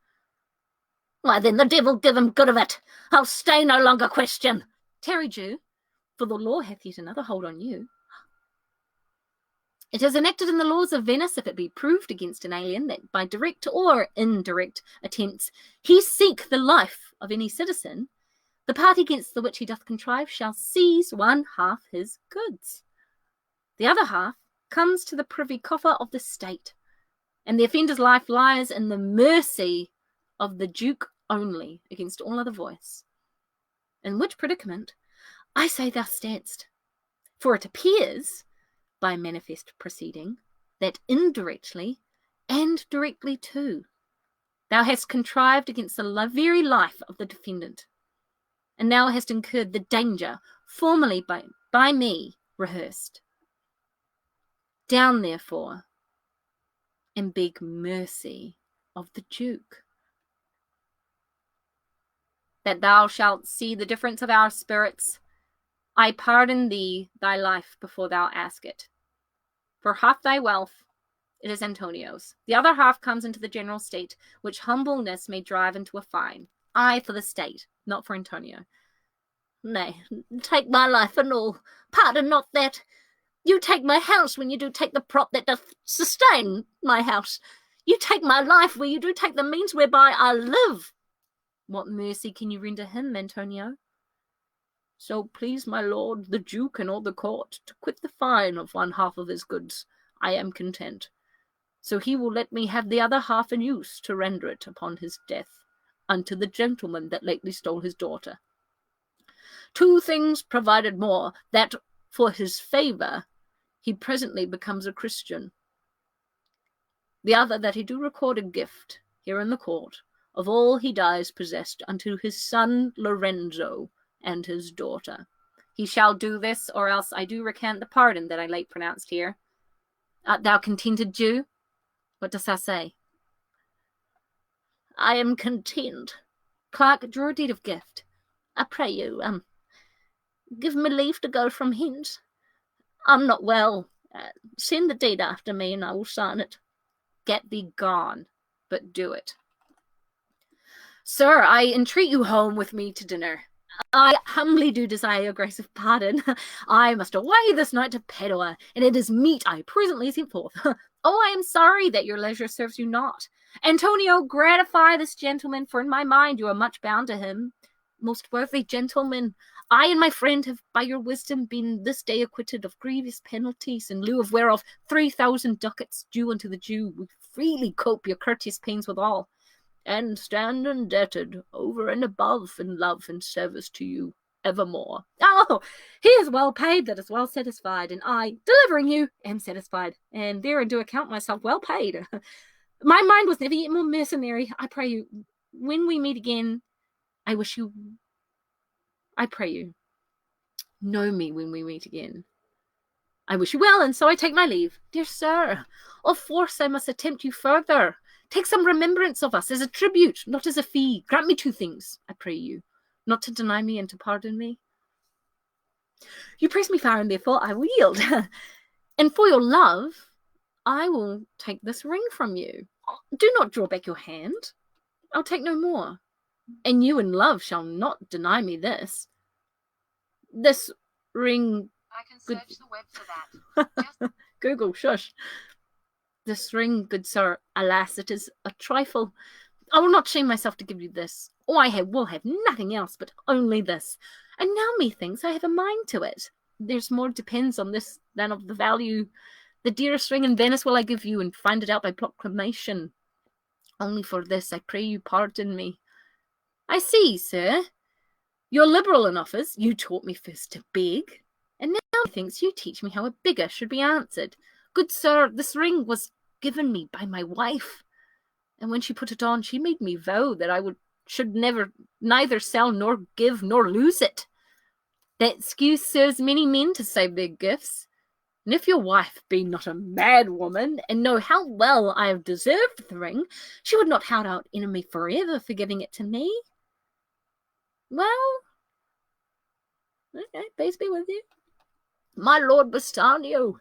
Why then the devil give him good of it. I'll stay no longer question. Tarry, Jew, for the law hath yet another hold on you. It is enacted in the laws of Venice, if it be proved against an alien that by direct or indirect attempts he seek the life of any citizen, the party against the which he doth contrive shall seize one half his goods. The other half comes to the privy coffer of the state, and the offender's life lies in the mercy of the Duke only against all other voice. In which predicament I say thou standst, for it appears, by manifest proceeding, that indirectly and directly too, thou hast contrived against the very life of the defendant, and thou hast incurred the danger formerly by me rehearsed. Down, therefore, and beg mercy of the Duke, that thou shalt see the difference of our spirits. I pardon thee thy life before thou ask it. For half thy wealth, it is Antonio's. The other half comes into the general state, which humbleness may drive into a fine. I for the state, not for Antonio. Nay, take my life and all. Pardon not that. You take my house when you do take the prop that doth sustain my house. You take my life where you do take the means whereby I live. What mercy can you render him, Antonio? So please my lord, the Duke and all the court, to quit the fine of one half of his goods, I am content. So he will let me have the other half in use to render it upon his death, unto the gentleman that lately stole his daughter. 2 things provided more, that for his favour he presently becomes a Christian. The other, that he do record a gift here in the court of all he dies possessed unto his son Lorenzo and his daughter. He shall do this, or else I do recant the pardon that I late pronounced here. Art thou contented, Jew? What dost thou say? I am content. Clerk, draw a deed of gift. I pray you, give me leave to go from hence. I'm not well. Send the deed after me, and I will sign it. Get thee gone, but do it. Sir, I entreat you home with me to dinner. I humbly do desire your grace of pardon. I must away this night to Padua, and it is meet I presently set forth. Oh, I am sorry that your leisure serves you not. Antonio, gratify this gentleman, for in my mind you are much bound to him. Most worthy gentleman, I and my friend have by your wisdom been this day acquitted of grievous penalties, in lieu of whereof 3,000 ducats due unto the Jew. We freely cope your courteous pains withal, and stand indebted over and above in love and service to you evermore. Oh, he is well paid that is well satisfied, and I, delivering you, am satisfied, and therein do account myself well paid. My mind was never yet more mercenary. I pray you, when we meet again, I pray you, know me when we meet again. I wish you well, and so I take my leave. Dear sir, of force I must attempt you further. Take some remembrance of us as a tribute, not as a fee. Grant me 2 things, I pray you, not to deny me and to pardon me. You press me far, and therefore I will yield. And for your love, I will take this ring from you. Do not draw back your hand. I'll take no more. And you in love shall not deny me this. This ring... I can search the web for that. Google, shush. This ring, good sir, alas, it is a trifle. I will not shame myself to give you this. All I will have nothing else but only this. And now methinks I have a mind to it. There's more depends on this than of the value. The dearest ring in Venice will I give you, and find it out by proclamation. Only for this I pray you pardon me. I see, sir, you're liberal in offers. You taught me first to beg, and now methinks you teach me how a beggar should be answered. Good sir, this ring was given me by my wife, and when she put it on, she made me vow that I should neither sell nor give nor lose it. That excuse serves many men to save their gifts. And if your wife be not a mad woman, and know how well I have deserved the ring, she would not hold out enemy forever for giving it to me. Well, okay, peace be with you. My Lord Bassanio,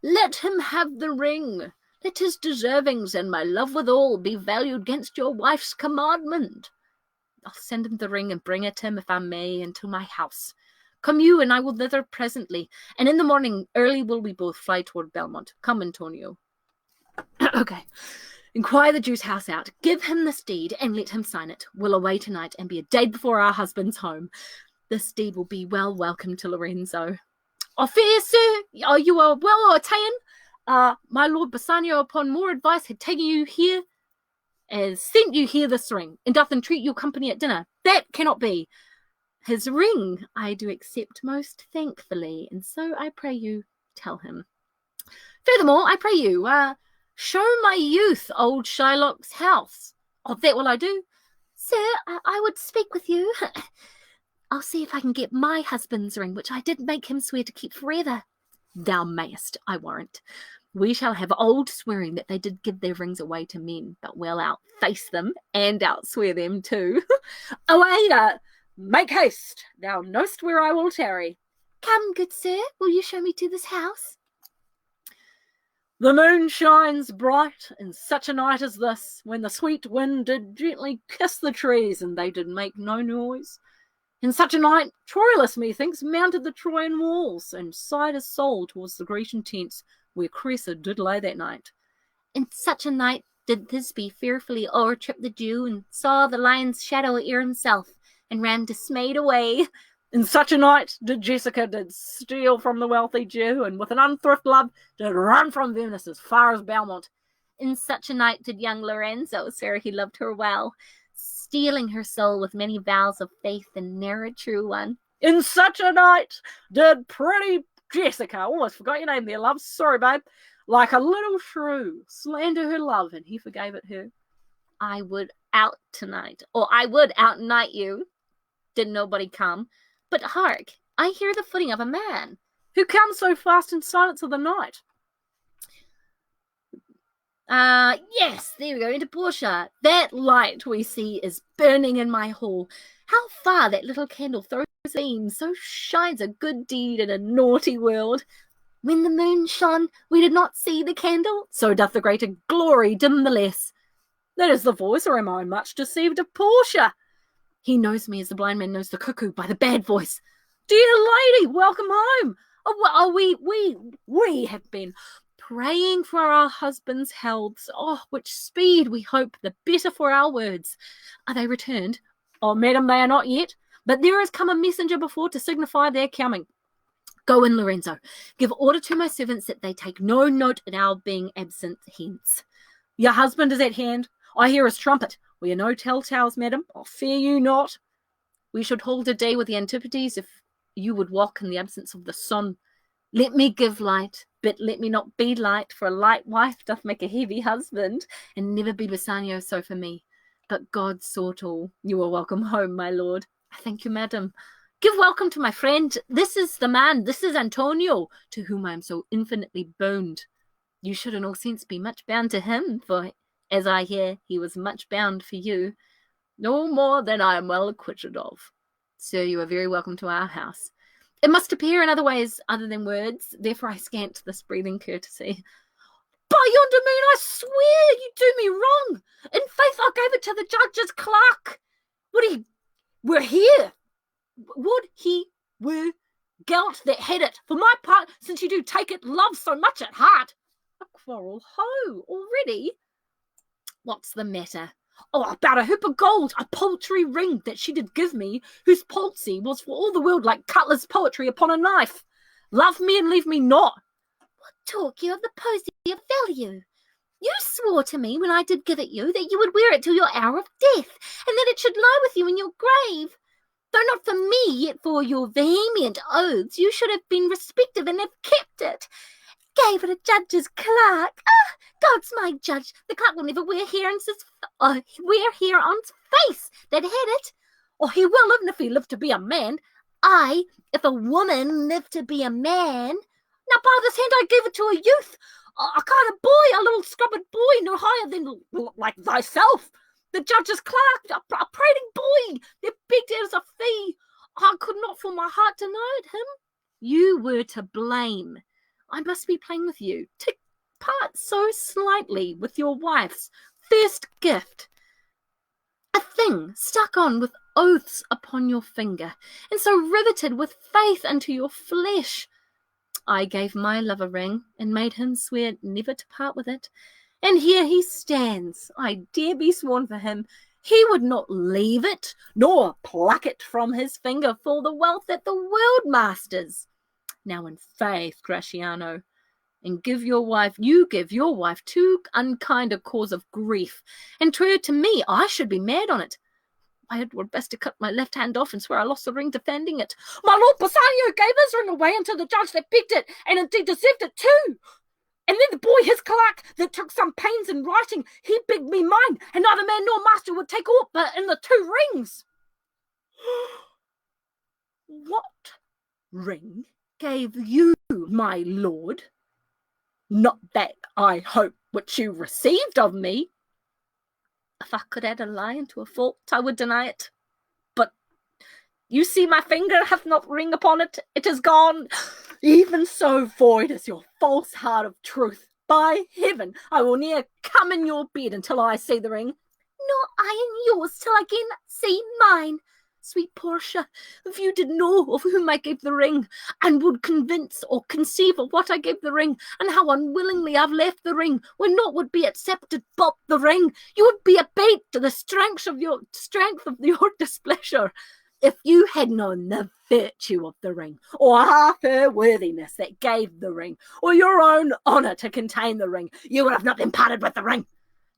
let him have the ring. Let his deservings and my love withal be valued against your wife's commandment. I'll send him the ring and bring it him, if I may, into my house. Come you, and I will thither presently, and in the morning early will we both fly toward Belmont. Come, Antonio. Okay. Inquire the Jew's house out. Give him this deed, and let him sign it. We'll away tonight, and be a day before our husband's home. This deed will be well welcome to Lorenzo. Fair sir, you are well attained. My Lord Bassanio, upon more advice, had taken you here, and sent you here this ring, and doth entreat your company at dinner. That cannot be. His ring I do accept most thankfully, and so I pray you tell him. Furthermore, I pray you, show my youth old Shylock's house. That will I do. Sir, I would speak with you. I'll see if I can get my husband's ring, which I did make him swear to keep forever. Thou mayest, I warrant. We shall have old swearing that they did give their rings away to men, but we'll outface them and outswear them too. Away, make haste. Thou knowst where I will tarry. Come, good sir, will you show me to this house? The moon shines bright in such a night as this, when the sweet wind did gently kiss the trees, and they did make no noise. In such a night, Troilus, methinks, mounted the Trojan walls, and sighed his soul towards the Grecian tents, where Cressa did lay that night. In such a night did Thisbe fearfully o'ertrip the dew, and saw the lion's shadow ere himself, and ran dismayed away. In such a night did Jessica did steal from the wealthy Jew, and with an unthrift love did run from Venice as far as Belmont. In such a night did young Lorenzo, sir, he loved her well, stealing her soul with many vows of faith, and ne'er a true one. In such a night did pretty Jessica, almost forgot your name there, love, sorry babe, like a little shrew, slander her love, and he forgave it her. I would out tonight, or I would outnight you, did nobody come. But hark, I hear the footing of a man. Who comes so fast in silence of the night? Yes, there we go, into Portia. That light we see is burning in my hall. How far that little candle throws a beam, so shines a good deed in a naughty world. When the moon shone, we did not see the candle, so doth the greater glory dim the less. That is the voice, or am I much deceived of Portia? He knows me as the blind man knows the cuckoo by the bad voice. Dear lady, welcome home. We have been praying for our husbands' healths. Oh, which speed we hope, the better for our words. Are they returned? Oh, madam, they are not yet, but there has come a messenger before to signify their coming. Go in, Lorenzo. Give order to my servants that they take no note at our being absent hence. Your husband is at hand. I hear his trumpet. We are no telltales, madam. Oh, fear you not. We should hold a day with the antipodes if you would walk in the absence of the sun. Let me give light, but let me not be light, for a light wife doth make a heavy husband, and never be Bassanio so for me. But God sought all. You are welcome home, my lord. I thank you, madam. Give welcome to my friend. This is the man, this is Antonio, to whom I am so infinitely bound. You should in all sense be much bound to him, for, as I hear, he was much bound for you. No more than I am well acquitted of. Sir, you are very welcome to our house. It must appear in other ways other than words, therefore I scant this breathing courtesy. By yonder moon, I swear you do me wrong. In faith, I gave it to the judge's clerk. Would he were Gelt that had it. For my part, since you do take it love so much at heart. A quarrel, ho, already? What's the matter? Oh, about a hoop of gold, a paltry ring that she did give me, whose palsy was for all the world like cutler's poetry upon a knife. Love me and leave me not. What talk you of the posy of value? You swore to me when I did give it you that you would wear it till your hour of death, and that it should lie with you in your grave. Though not for me, yet for your vehement oaths, you should have been respective and have kept it. Gave it a judge's clerk. Ah, God's my judge. The clerk will never wear hair on his face that had it. Or he will, even if he lived to be a man. Aye, if a woman lived to be a man. Now, by this hand, I gave it to a youth, a kind of boy, a little scrubbered boy, no higher than like thyself. The judge's clerk, a prating boy, that begged it as a fee. I could not for my heart deny it him. You were to blame. I must be playing with you, to part so slightly with your wife's first gift. A thing stuck on with oaths upon your finger, and so riveted with faith unto your flesh. I gave my love a ring, and made him swear never to part with it. And here he stands. I dare be sworn for him. He would not leave it, nor pluck it from his finger for the wealth that the world masters. Now in faith, Gratiano, and you give your wife too unkind a cause of grief, and to me I should be mad on it. I had best to cut my left hand off and swear I lost the ring defending it. My lord Bassanio gave his ring away unto the judge that begged it, and indeed deserved it too. And then the boy, his clerk, that took some pains in writing, he begged me mine, and neither man nor master would take aught but in the 2 rings. What ring gave you, my lord? Not that, I hope, which you received of me. If I could add a lie into a fault, I would deny it. But you see my finger hath not ring upon it. It is gone. Even so void is your false heart of truth. By heaven, I will ne'er come in your bed until I see the ring. Nor I in yours till I again see mine. Sweet Portia, if you did know of whom I gave the ring, and would convince or conceive of what I gave the ring, and how unwillingly I've left the ring, when naught would be accepted but the ring, you would be abate to the strength of your displeasure. If you had known the virtue of the ring, or half her worthiness that gave the ring, or your own honour to contain the ring, you would have not been parted with the ring.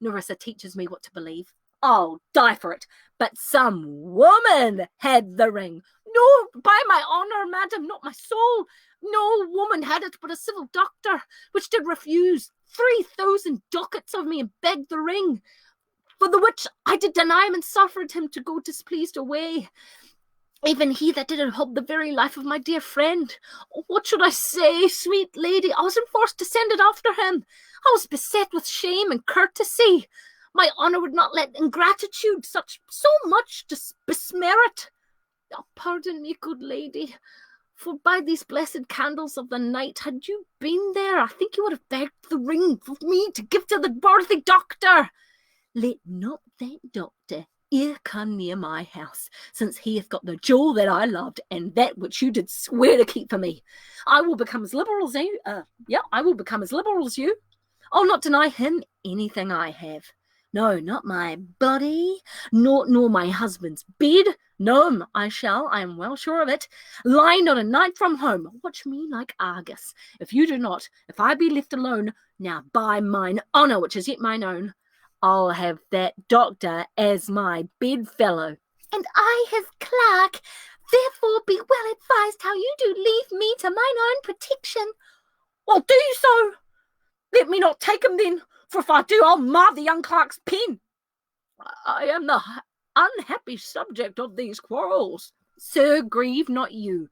Nerissa teaches me what to believe. I'll die for it. But some woman had the ring. No, by my honour, madam, not my soul. No woman had it but a civil doctor, which did refuse 3,000 ducats of me and begged the ring, for the which I did deny him and suffered him to go displeased away. Even he that did hold the very life of my dear friend. What should I say, sweet lady? I was enforced to send it after him. I was beset with shame and courtesy. My honour would not let ingratitude so much to besmear it. Oh, pardon me, good lady, for by these blessed candles of the night, had you been there, I think you would have begged the ring for me to give to the worthy doctor. Let not that doctor e'er come near my house, since he hath got the jewel that I loved, and that which you did swear to keep for me. I will become as liberal as you. I will become as liberal as you. I'll not deny him anything I have. No, not my body, nor my husband's bed. No, I am well sure of it, lie not a night from home. Watch me like Argus. If you do not, if I be left alone, now by mine honour, which is yet mine own, I'll have that doctor as my bedfellow. And I his clerk. Therefore be well advised how you do leave me to mine own protection. Well, do so. Let me not take him then, for if I do, I'll mar the young clerk's pen. I am the unhappy subject of these quarrels. Sir, grieve not you.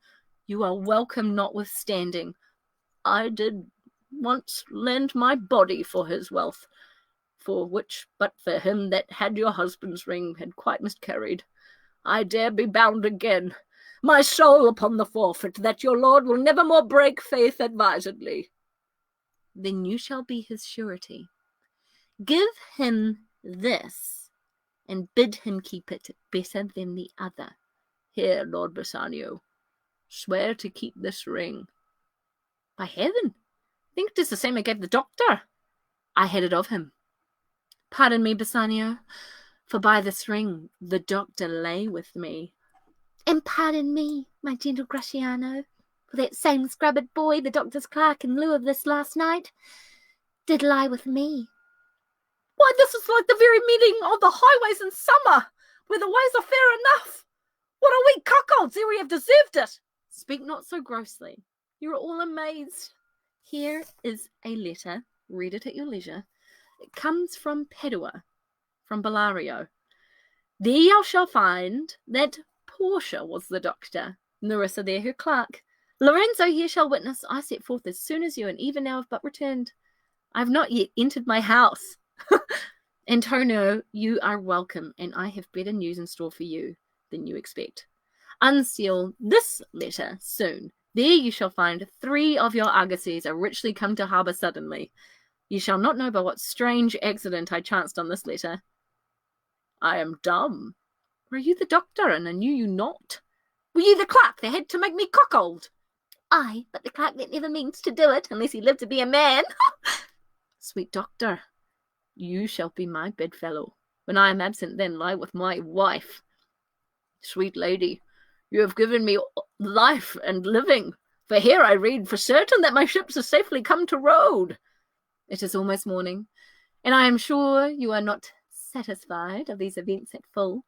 You are welcome notwithstanding. I did once lend my body for his wealth, for which, but for him that had your husband's ring, had quite miscarried. I dare be bound again, my soul upon the forfeit, that your lord will never more break faith advisedly. Then you shall be his surety. Give him this, and bid him keep it better than the other. Here, Lord Bassanio, swear to keep this ring. By heaven, think 'tis the same I gave the doctor. I had it of him. Pardon me, Bassanio, for by this ring the doctor lay with me. And pardon me, my gentle Gratiano, for that same scrubbed boy, the doctor's clerk, in lieu of this last night, did lie with me. Why, this is like the very meeting of the highways in summer, where the ways are fair enough. What are we cuckolds ere we have deserved it? Speak not so grossly. You are all amazed. Here is a letter. Read it at your leisure. It comes from Padua, from Bellario. There you shall find that Portia was the doctor, Nerissa there her clerk. Lorenzo here shall witness I set forth as soon as you, and even now have but returned. I have not yet entered my house. Antonio, you are welcome, and I have better news in store for you than you expect. Unseal this letter soon. There you shall find 3 of your argosies are richly come to harbour suddenly. You shall not know by what strange accident I chanced on this letter. I am dumb. Were you the doctor, and I knew you not? Were you the clerk that had to make me cuckold? Aye, but the clerk that never means to do it, unless he live to be a man. Sweet doctor, you shall be my bedfellow. When I am absent, then lie with my wife. Sweet lady, you have given me life and living, for here I read for certain that my ships are safely come to road. It is almost morning, and I am sure you are not satisfied of these events at full.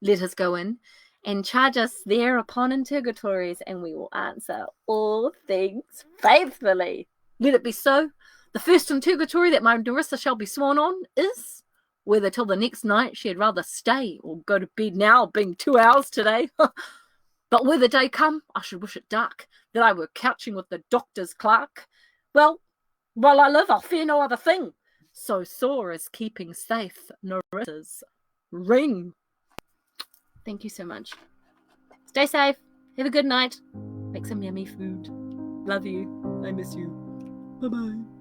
Let us go in, and charge us thereupon interrogatories, and we will answer all things faithfully. Let it be so. The first interrogatory that my Nerissa shall be sworn on is whether till the next night she had rather stay or go to bed now, being 2 hours today. But were the day come, I should wish it dark, that I were couching with the doctor's clerk. Well, while I live, I'll fear no other thing. So sore is keeping safe Nerissa's ring. Thank you so much. Stay safe. Have a good night. Make some yummy food. Love you. I miss you. Bye-bye.